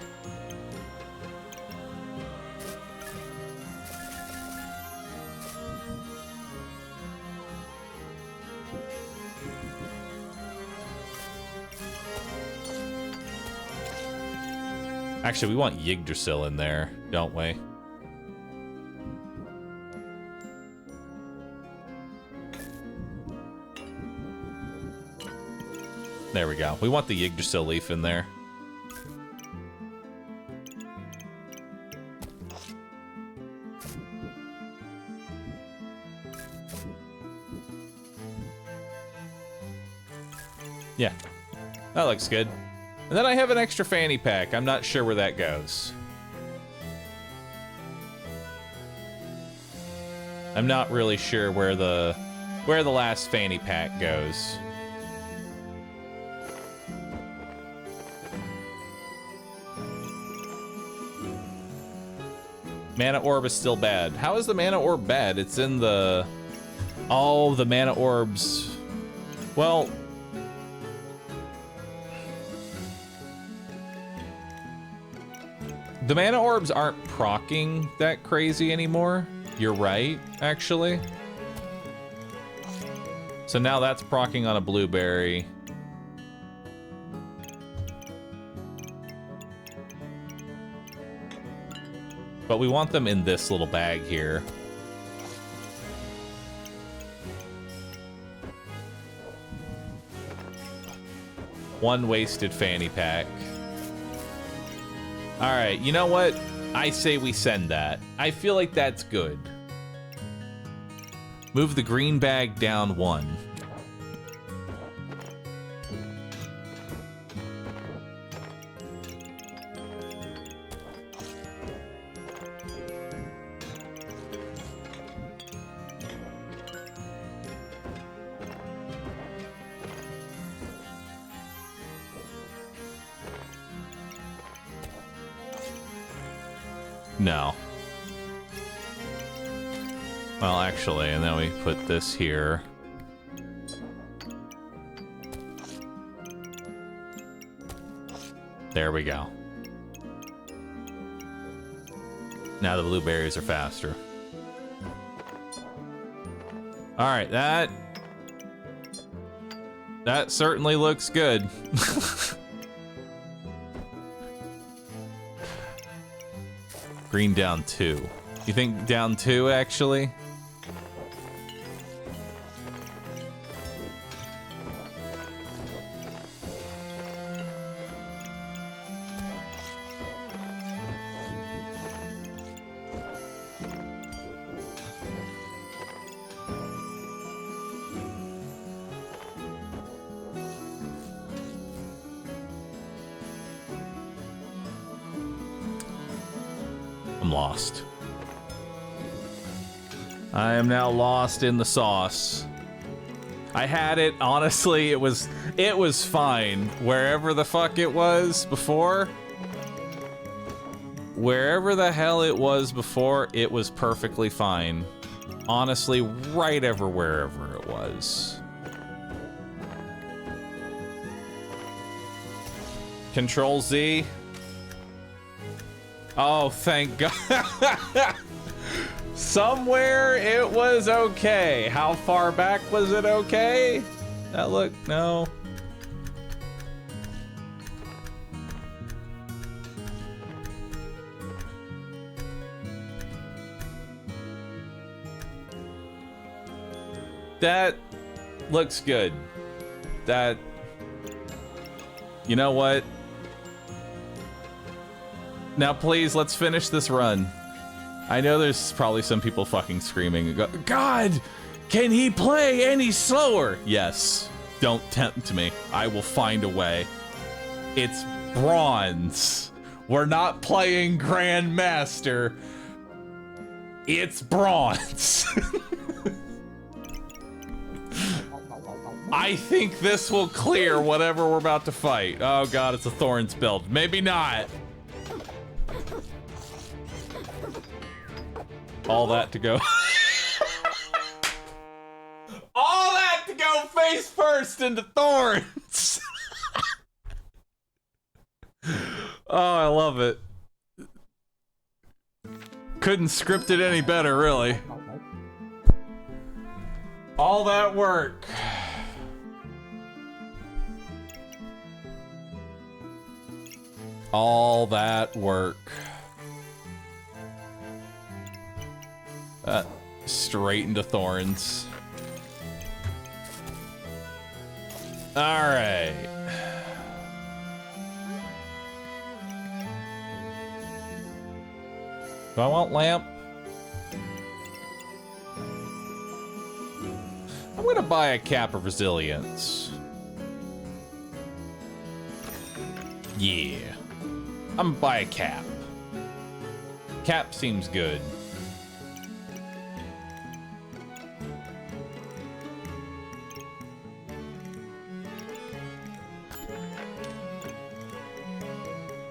Actually, we want Yggdrasil in there, don't we? There we go. We want the Yggdrasil leaf in there. Yeah, that looks good. And then I have an extra fanny pack. I'm not sure where that goes. I'm not really sure where the last fanny pack goes. Mana orb is still bad. How is the mana orb bad? It's in the... Oh, the mana orbs. Well... The mana orbs aren't proccing that crazy anymore. You're right, actually. So now that's proccing on a blueberry. But we want them in this little bag here. One wasted fanny pack. All right, you know what? I say we send that. I feel like that's good. Move the green bag down 1. No. Well, actually, and then we put this here. There we go. Now the blueberries are faster. All right, that certainly looks good. Green down 2. You think down 2, actually? I'm lost. I am now lost in the sauce. I had it, honestly, it was fine. Wherever the fuck it was before. Wherever the hell it was before, it was perfectly fine. honestly right over wherever it was. Control Z. Oh, thank God. Somewhere it was okay. How far back was it okay? That look, no. That looks good. That, you know what? Now please, let's finish this run. I know there's probably some people fucking screaming, God, can he play any slower? Yes, don't tempt me. I will find a way. It's bronze. We're not playing Grandmaster. It's bronze. I think this will clear whatever we're about to fight. Oh God, it's a Thorns build. Maybe not. All that to go. All that to go face first into Thorns. Oh, I love it. Couldn't script it any better, really. All that work. All that work. Straight into Thorns. Alright. Do I want lamp? I'm gonna buy a cap of resilience. Yeah. I'm gonna buy a cap. Cap seems good.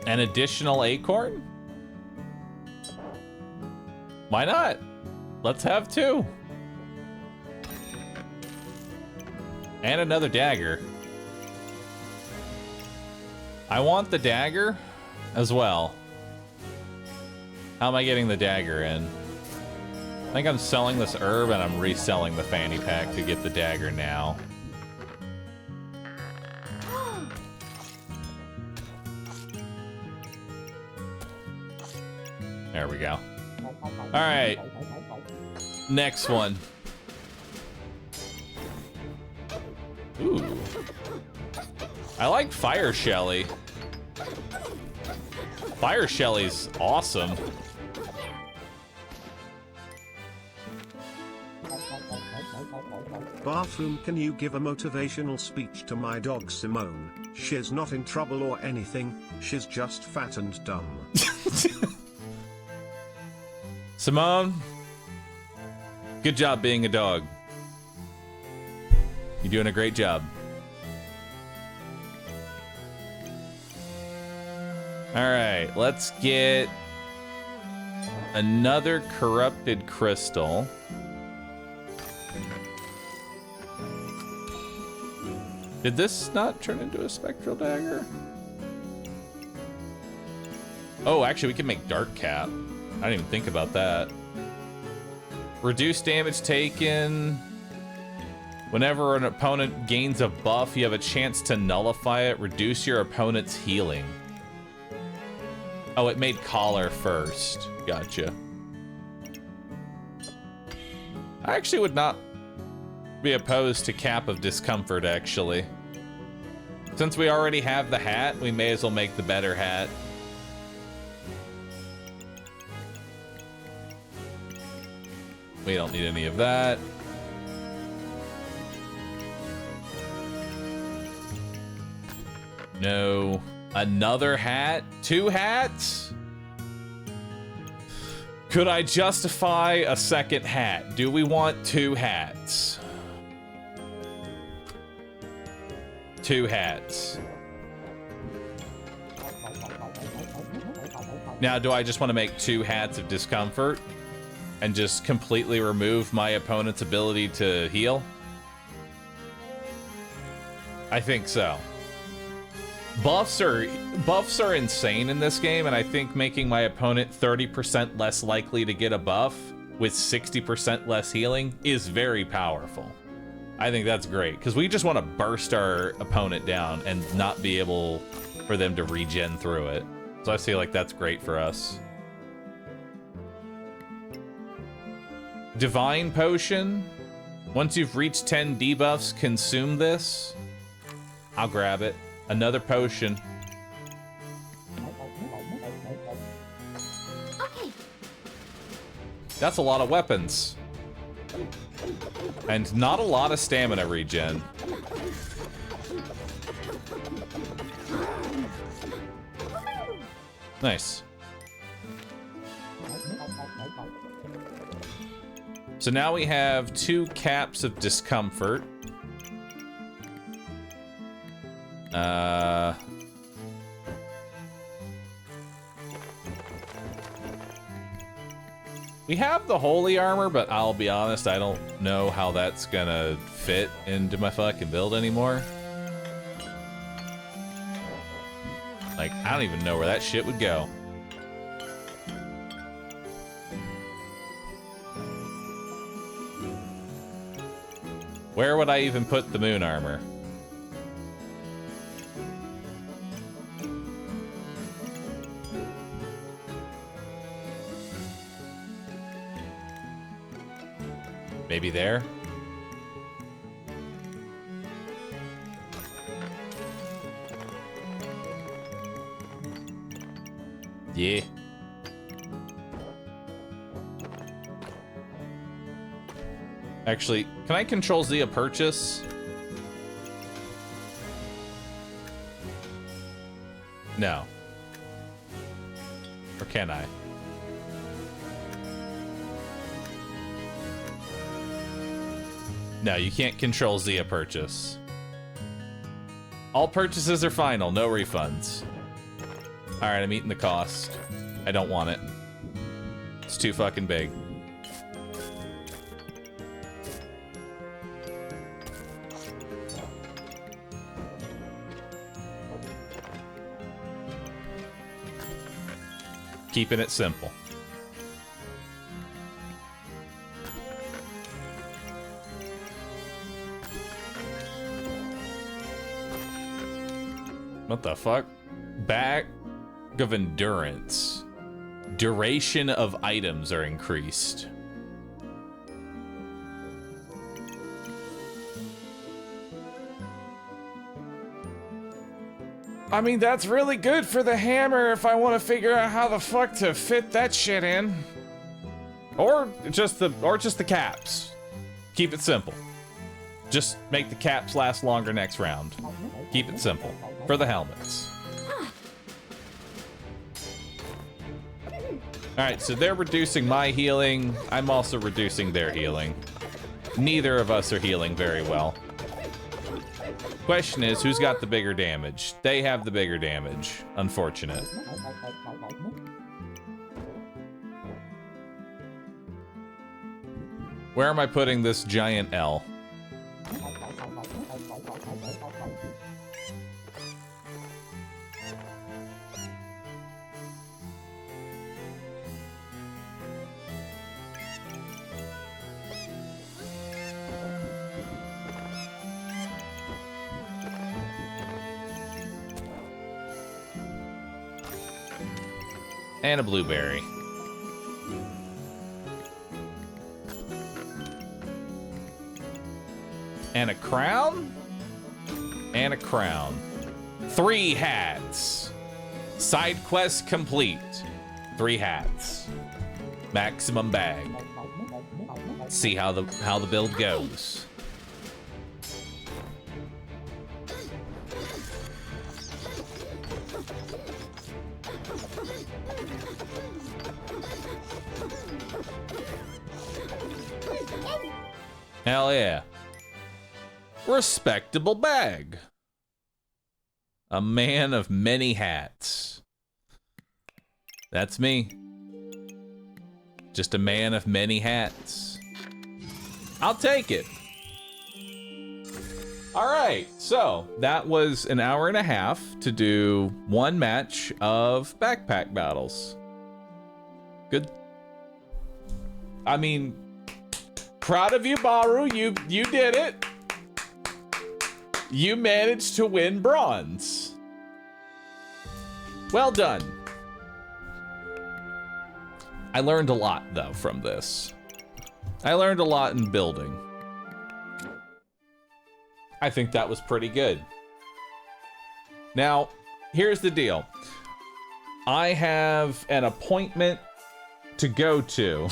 An additional acorn? Why not? Let's have two. And another dagger. I want the dagger as well. How am I getting the dagger in? I think I'm selling this herb and I'm reselling the fanny pack to get the dagger now. There we go. All right. Next one. Ooh. I like Fire Shelly. Fire Shelly's awesome. Bathroom, can you give a motivational speech to my dog Simone? She's not in trouble or anything, she's just fat and dumb. Simone, good job being a dog. You're doing a great job. All right, let's get another corrupted crystal. Did this not turn into a spectral dagger? Oh, actually, we can make dark cap. I didn't even think about that. Reduce damage taken. Whenever an opponent gains a buff, you have a chance to nullify it. Reduce your opponent's healing. Oh, it made collar first. Gotcha. I actually would not be opposed to Cap of Discomfort, actually. Since we already have the hat, we may as well make the better hat. We don't need any of that. No. Another hat? 2 hats? Could I justify a second hat? Do we want 2 hats? 2 hats. Now, do I just want to make 2 hats of discomfort? and just completely remove my opponent's ability to heal? I think so. Buffs are insane in this game, and I think making my opponent 30% less likely to get a buff with 60% less healing is very powerful. I think that's great, because we just want to burst our opponent down and not be able for them to regen through it. So I feel like that's great for us. Divine Potion. Once you've reached 10 debuffs, consume this. I'll grab it. Another potion. Okay. That's a lot of weapons. And not a lot of stamina regen. Nice. So now we have 2 caps of discomfort. We have the holy armor, but I'll be honest, I don't know how that's gonna fit into my fucking build anymore. Like, I don't even know where that shit would go. Where would I even put the moon armor? Maybe there? Yeah. Actually, can I control Zia purchase? No. Or can I? No, you can't control Zia purchase. All purchases are final, no refunds. Alright, I'm eating the cost. I don't want it. It's too fucking big. Keeping it simple. What the fuck? Bag of endurance. Duration of items are increased. I mean, that's really good for the hammer if I want to figure out how the fuck to fit that shit in. Or just the caps. Keep it simple. Just make the caps last longer next round. Keep it simple. For the helmets. Alright, so they're reducing my healing. I'm also reducing their healing. Neither of us are healing very well. Question is, who's got the bigger damage? They have the bigger damage. Unfortunate. Where am I putting this giant L? And a blueberry. And a crown? And a crown. 3 hats. Side quest complete. 3 hats. Maximum bag. See how the build goes. Hell yeah. Respectable bag. A man of many hats. That's me. Just a man of many hats. I'll take it. All right, so that was an hour and a half to do one match of backpack battles. Good. I mean, proud of you, Bahroo. You did it. You managed to win bronze. Well done. I learned a lot, though, from this. I learned a lot in building. I think that was pretty good. Now, here's the deal. I have an appointment to go to.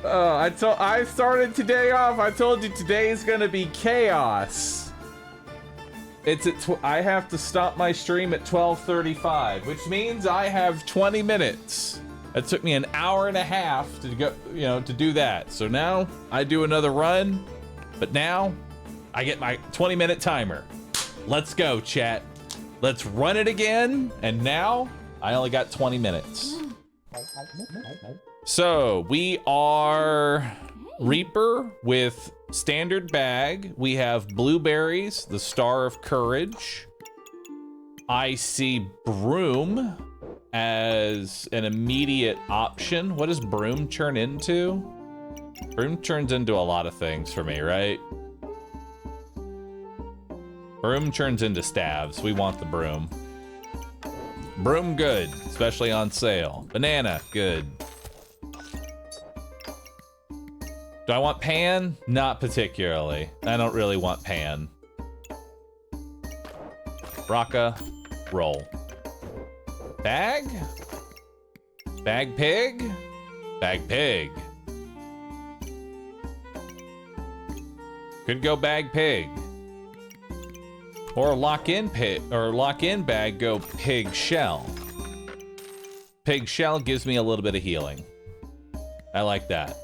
I started today off. I told you today is gonna be chaos. I have to stop my stream at 12:35, which means I have 20 minutes. It took me an hour and a half to go, to do that. So now I do another run, but now I get my 20-minute timer. Let's go, chat. Let's run it again. And now I only got 20 minutes. So we are Reaper with standard bag. We have blueberries, the Star of Courage. I see broom as an immediate option. What does broom turn into? Broom turns into a lot of things for me, right? Broom turns into staves. We want the broom. Broom, good, especially on sale. Banana, good. Do I want pan? Not particularly. I don't really want pan. Rocka, roll. Bag? Bag pig? Bag pig. Could go bag pig. Or lock in pig, or lock in bag, go pig shell. Pig shell gives me a little bit of healing. I like that.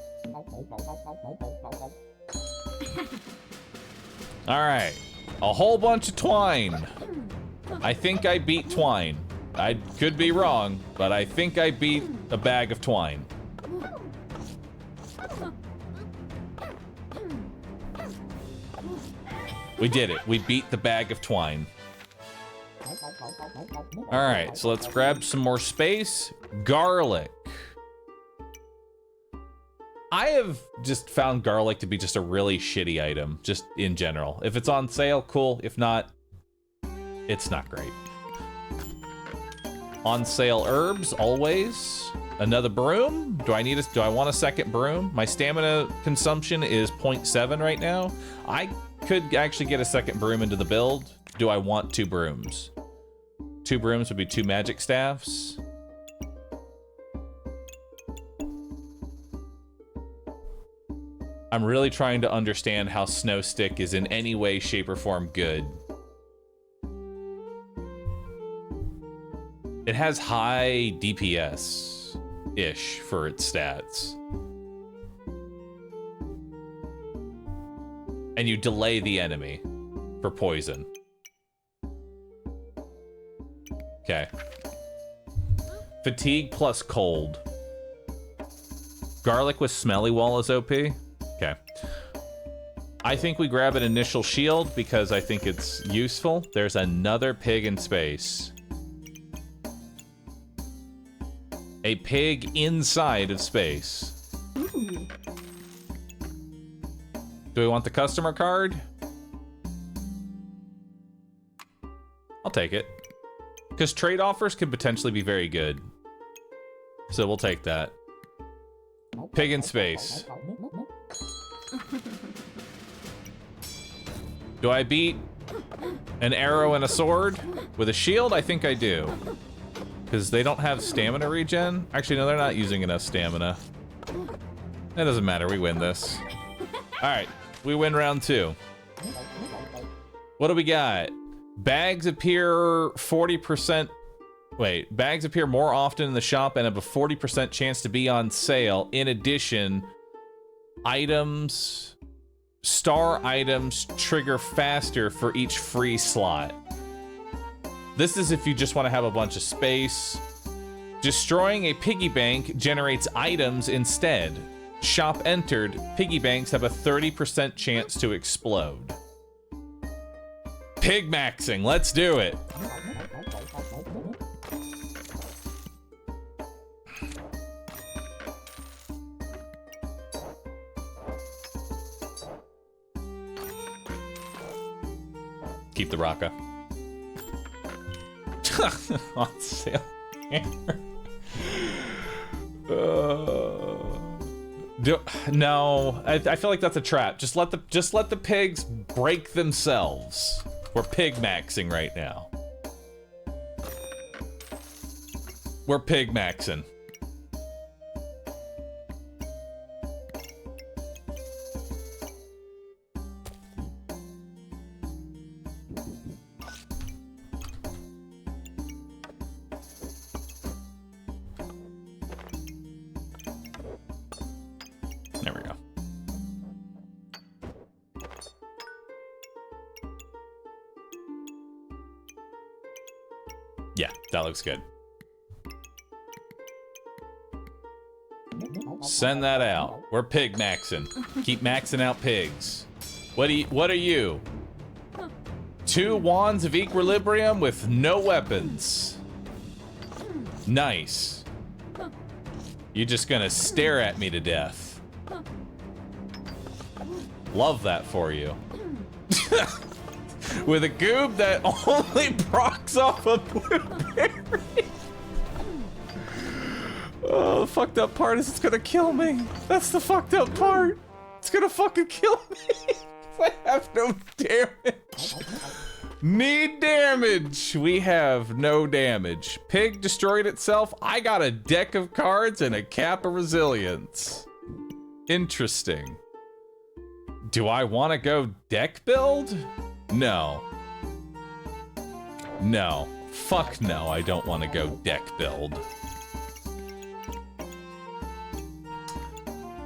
All right, a whole bunch of twine. I think I beat twine. I could be wrong, but I think I beat a bag of twine. We did it. We beat the bag of twine. All right, so let's grab some more space. Garlic. I have just found garlic to be just a really shitty item, just in general. If it's on sale, cool. If not, it's not great. On sale herbs, always. Another broom? Do I want a second broom? My stamina consumption is 0.7 right now. I could actually get a second broom into the build. Do I want 2 brooms? 2 brooms would be 2 magic staffs. I'm really trying to understand how Snow Stick is in any way, shape, or form good. It has high DPS-ish for its stats. And you delay the enemy for poison. Okay. Fatigue plus cold. Garlic with Smelly Wall is OP. Okay. I think we grab an initial shield because I think it's useful. There's another pig in space. A pig inside of space. Ooh. Do we want the customer card? I'll take it. Because trade offers could potentially be very good. So we'll take that. Pig in space. Do I beat an arrow and a sword with a shield? I think I do. Because they don't have stamina regen. Actually, no, they're not using enough stamina. That doesn't matter, we win this. All right, we win round 2. What do we got? Bags appear 40%. Wait, bags appear more often in the shop and have a 40% chance to be on sale. In addition, star items trigger faster for each free slot. This is if you just want to have a bunch of space. Destroying a piggy bank generates items instead. Shop entered. Piggy banks have a 30% chance to explode. Pig maxing, let's do it. Keep the rocka. On sale. No, I feel like that's a trap. Just let the pigs break themselves. We're pig maxing right now. We're pig maxing. There we go. Yeah, that looks good. Send that out. We're pig maxing. Keep maxing out pigs. What are you? 2 wands of equilibrium with no weapons. Nice. You're just gonna stare at me to death. Love that for you. With a goob that only procs off a blueberry. Oh, the fucked up part is it's gonna kill me. That's the fucked up part. It's gonna fucking kill me. I have no damage. Need damage. We have no damage. Pig destroyed itself. I got a deck of cards and a cap of resilience. Interesting. Do I want to go deck build? No. No. Fuck no, I don't want to go deck build.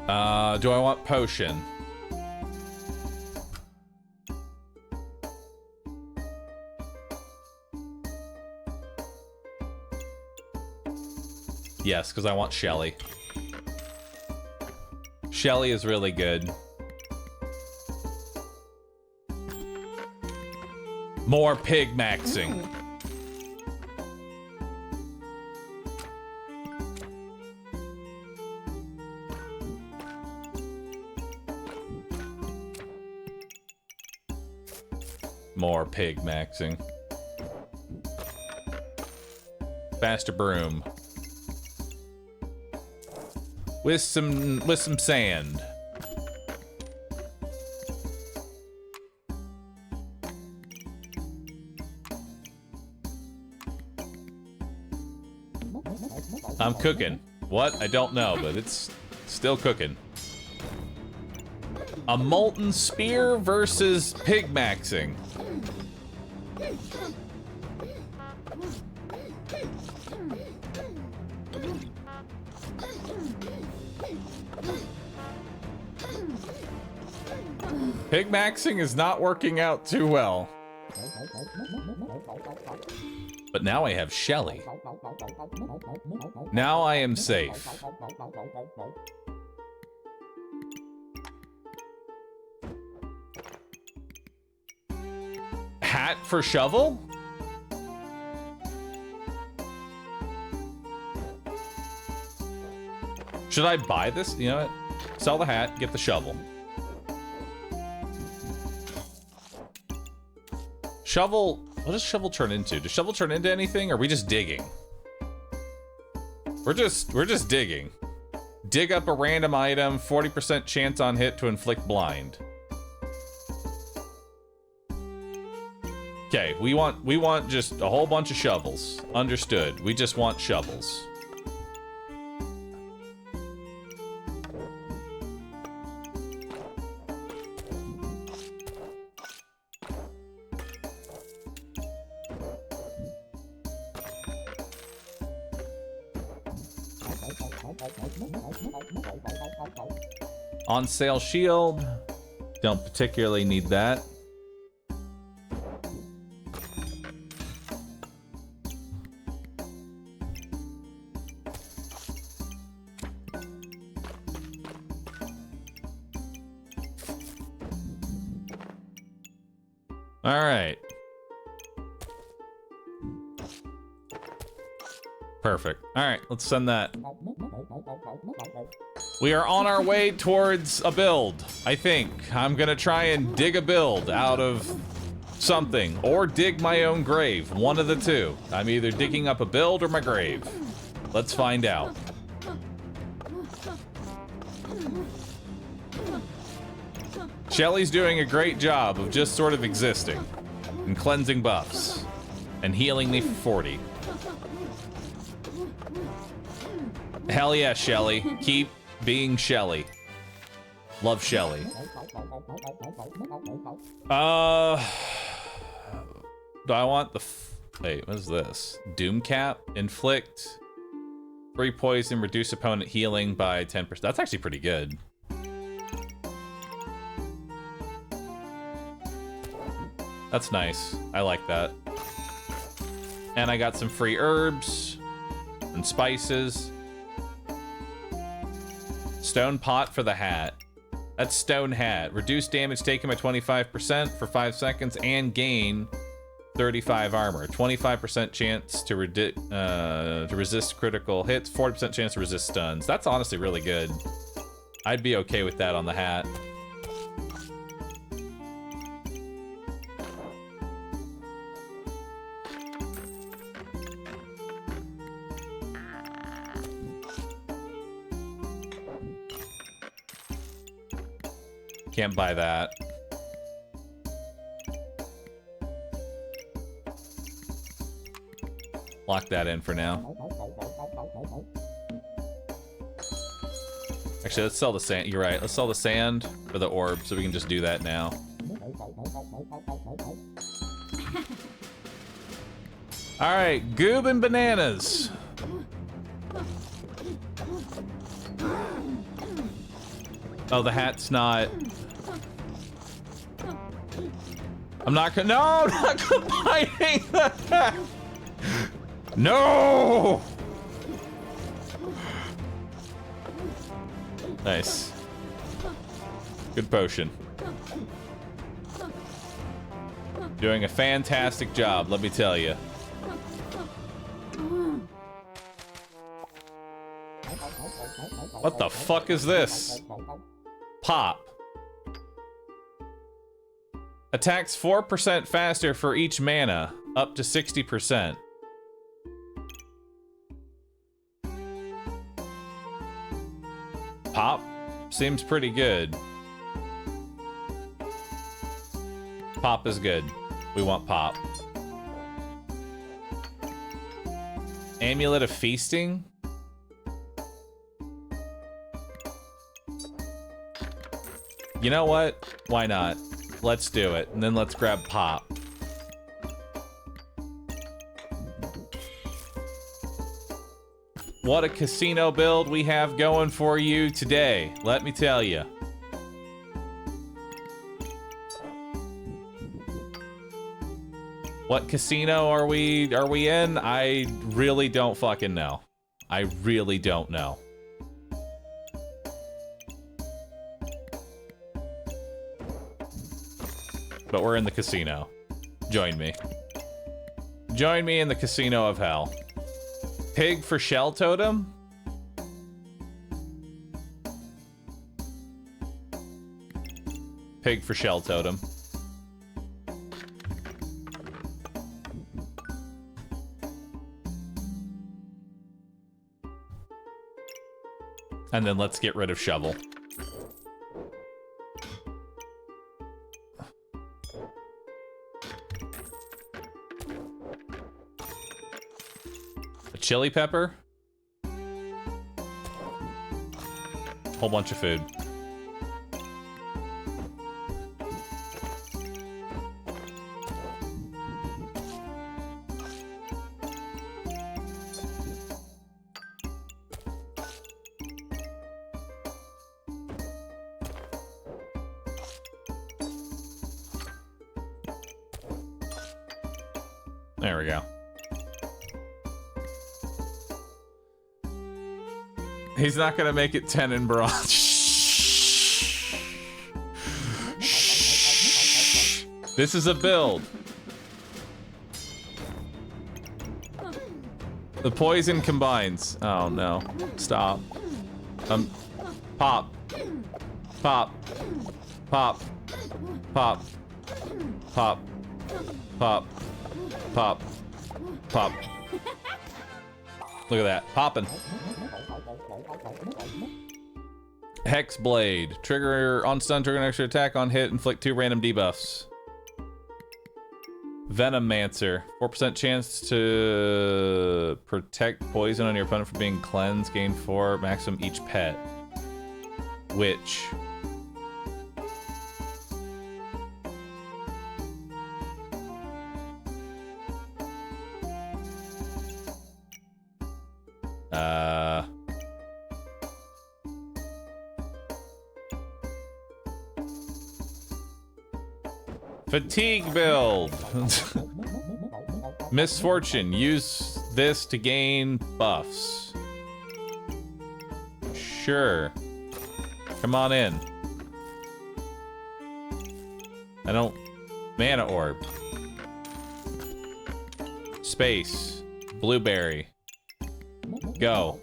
Do I want potion? Yes, because I want Shelly. Shelly is really good. More pig maxing. More pig maxing. Faster broom. With some sand. I'm cooking. What? I don't know, but it's still cooking. A molten spear versus pig maxing. Pig maxing is not working out too well. But now I have Shelly. Now I am safe. Hat for shovel? Should I buy this? You know what? Sell the hat, get the shovel. Shovel, what does shovel turn into? Does shovel turn into anything, or are we just digging? We're just digging. Dig up a random item, 40% chance on hit to inflict blind. Okay, we want just a whole bunch of shovels. Understood. We just want shovels. On sale shield. Don't particularly need that. All right. Perfect. All right, let's send that. We are on our way towards a build, I think. I'm gonna try and dig a build out of something, or dig my own grave. One of the two. I'm either digging up a build or my grave. Let's find out. Shelly's doing a great job of just sort of existing and cleansing buffs and healing me for 40. Hell yeah, Shelly. Keep being Shelly. Love Shelly. Do I want the... Wait, what is this? Doom Cap? Inflict 3 poison, reduce opponent healing by 10%. That's actually pretty good. That's nice. I like that. And I got some free herbs and spices. Stone pot for the hat. That's stone hat. Reduce damage taken by 25% for 5 seconds and gain 35 armor. 25% chance to resist critical hits. 40% chance to resist stuns. That's honestly really good. I'd be okay with that on the hat. Can't buy that. Lock that in for now. Actually, let's sell the sand. You're right. Let's sell the sand for the orb so we can just do that now. All right, goob and bananas. Oh, the hat's not... I'm not gonna... No, I'm not combining the hat! No! Nice. Good potion. Doing a fantastic job, let me tell you. What the fuck is this? Pop. Attacks 4% faster for each mana, up to 60%. Pop seems pretty good. Pop is good. We want pop. Amulet of Feasting? You know what? Why not? Let's do it. And then let's grab pop. What a casino build we have going for you today. Let me tell you. What casino are we in? I really don't fucking know. I really don't know. But we're in the casino. Join me. Join me in the casino of hell. Pig for Shell Totem? Pig for Shell Totem. And then let's get rid of Shovel. Chili pepper. Whole bunch of food. There we go. He's not gonna make it 10 in bronze. This is a build. The poison combines. Oh no. Stop. Pop. Pop. Pop. Pop. Pop. Pop. Pop. Pop. Look at that. Popping. Hex Blade. Trigger on stun, trigger an extra attack on hit, inflict 2 random debuffs. Venomancer. 4% chance to protect poison on your opponent from being cleansed. Gain 4 maximum each pet. Witch. Fatigue build. Misfortune. Use this to gain buffs. Sure. Come on in. I don't... Mana orb. Space. Blueberry. Go.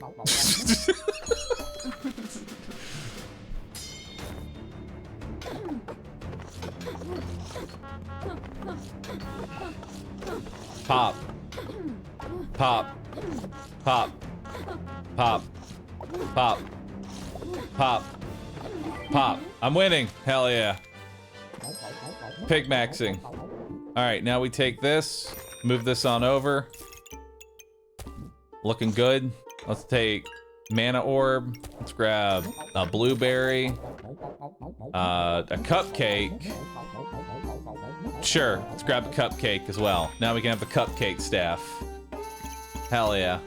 Pop. Pop. Pop. Pop. Pop. Pop. Pop. I'm winning. Hell yeah. Pig maxing. Alright, now we take this. Move this on over. Looking good. Let's take mana orb. Let's grab a blueberry. A cupcake. Sure, let's grab a cupcake as well. Now we can have the cupcake staff. Hell yeah.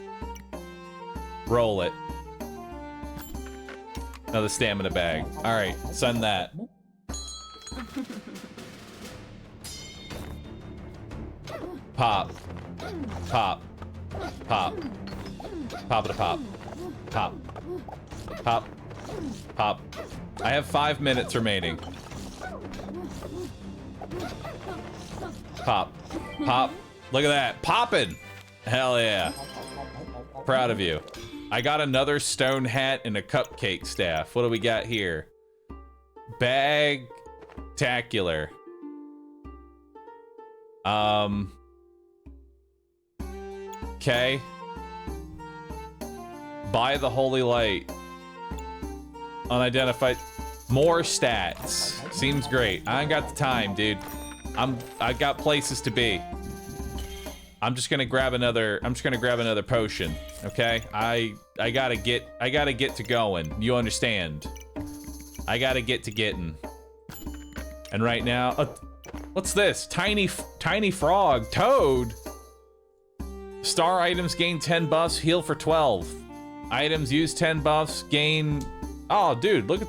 Roll it. Another stamina bag. Alright, send that. Pop. Pop. Pop. Pop it a pop. Pop. Pop. Pop. I have 5 minutes remaining. Pop. Pop. Look at that. Poppin'. Hell yeah. Proud of you. I got another stone hat and a cupcake staff. What do we got here? Bag-tacular. Okay. Buy the holy light. Unidentified. More stats. Seems great. I ain't got the time, dude. I got places to be. I'm just gonna grab another potion. Okay? I gotta get to going. You understand? I gotta get to getting. And right now, what's this? Tiny frog. Toad. Star items gain 10 buffs, heal for 12. Items use 10 buffs, gain... Oh, dude, look at...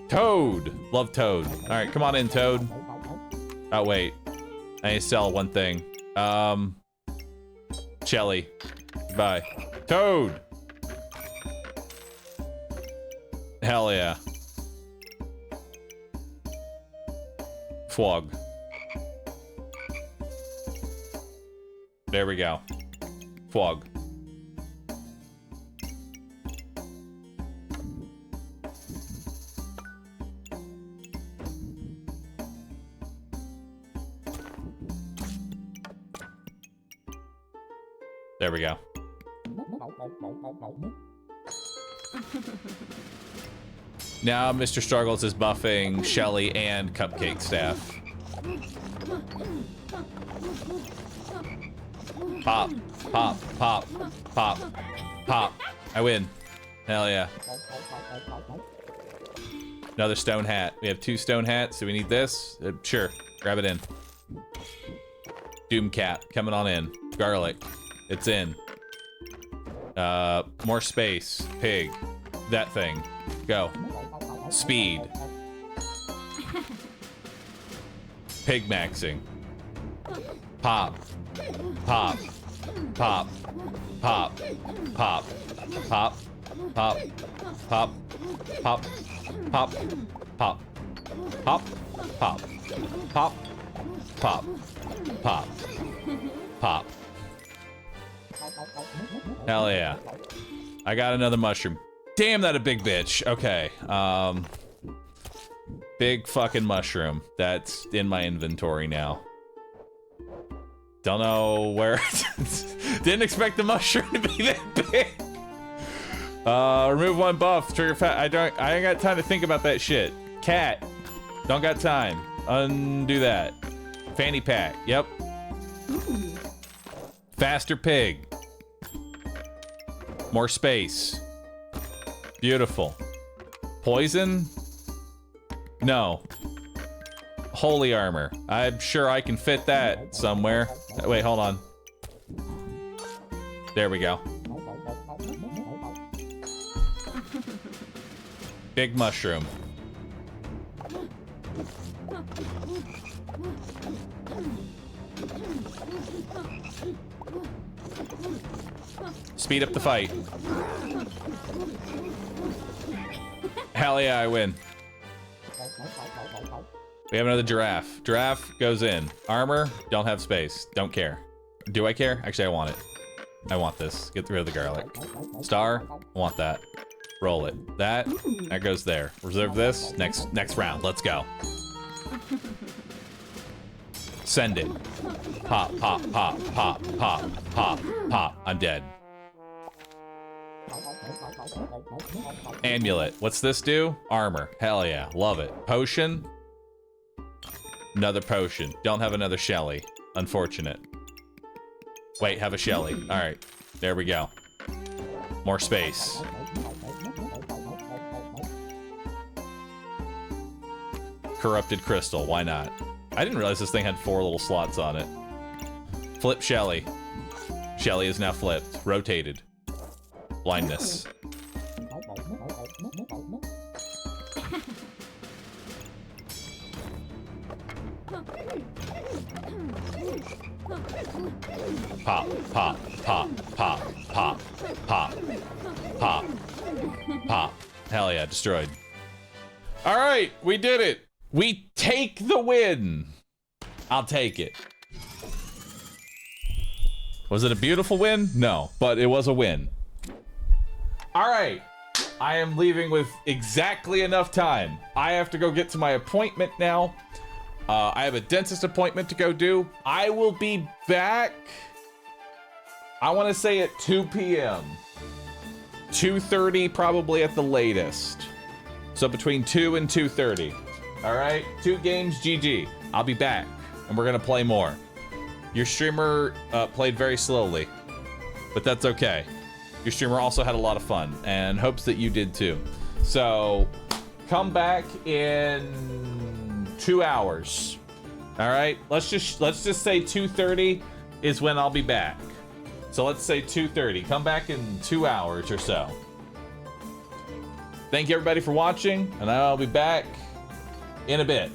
Toad. Love Toad. All right, come on in, Toad. Oh, wait. I need to sell one thing. Shelly. Bye. Toad. Hell yeah. Flog. There we go. Flog. There we go. Now Mr. Struggles is buffing Shelly and Cupcake Staff. Pop, pop, pop, pop, pop. I win. Hell yeah. Another stone hat. We have 2 stone hats. Do we need this? Sure. Grab it in. Doom Cap coming on in. Garlic. It's in. More space. Pig. That thing. Go. Speed. Pig maxing. Pop. Pop. Pop. Pop. Pop. Pop. Pop. Pop. Pop. Pop. Pop. Pop, pop, pop, pop, pop, pop. Hell yeah. I got another mushroom. Damn, that a big bitch. Okay. Big fucking mushroom. That's in my inventory now. Don't know where. Didn't expect the mushroom to be that big. Remove one buff. Trigger fat. I ain't got time to think about that shit. Cat. Don't got time. Undo that. Fanny pack. Yep. Faster pig. More space. Beautiful. Poison? No. Holy armor. I'm sure I can fit that somewhere. Wait, hold on. There we go. Big mushroom. Speed up the fight. Hell yeah, I win. We have another giraffe. Giraffe goes in. Armor, don't have space. Don't care. Do I care? Actually, I want it. I want this. Get rid of the garlic. Star, I want that. Roll it. That goes there. Reserve this. Next round. Let's go. Send it. Pop, pop, pop, pop, pop, pop, pop. I'm dead. Amulet. What's this do? Armor. Hell yeah. Love it. Potion. Another potion. Don't have another Shelly. Unfortunate. Wait, have a Shelly. Alright. There we go. More space. Corrupted crystal. Why not? I didn't realize this thing had 4 little slots on it. Flip Shelly. Shelly is now flipped. Rotated. Blindness. Pop, pop, pop, pop, pop, pop, pop, pop. Hell yeah, destroyed. All right, we did it. We take the win. I'll take it. Was it a beautiful win? No, but it was a win. All right, I am leaving with exactly enough time. I have to go get to my appointment now. I have a dentist appointment to go do. I will be back, I want to say at 2 p.m. 2:30 probably at the latest. So between 2 and 2:30. All right, 2 games, GG. I'll be back, and we're gonna play more. Your streamer played very slowly, but that's okay. Your streamer also had a lot of fun, and hopes that you did too. So come back in 2 hours. All right, let's just say 2:30 is when I'll be back. So let's say 2:30. Come back in 2 hours or so. Thank you everybody for watching, and I'll be back in a bit.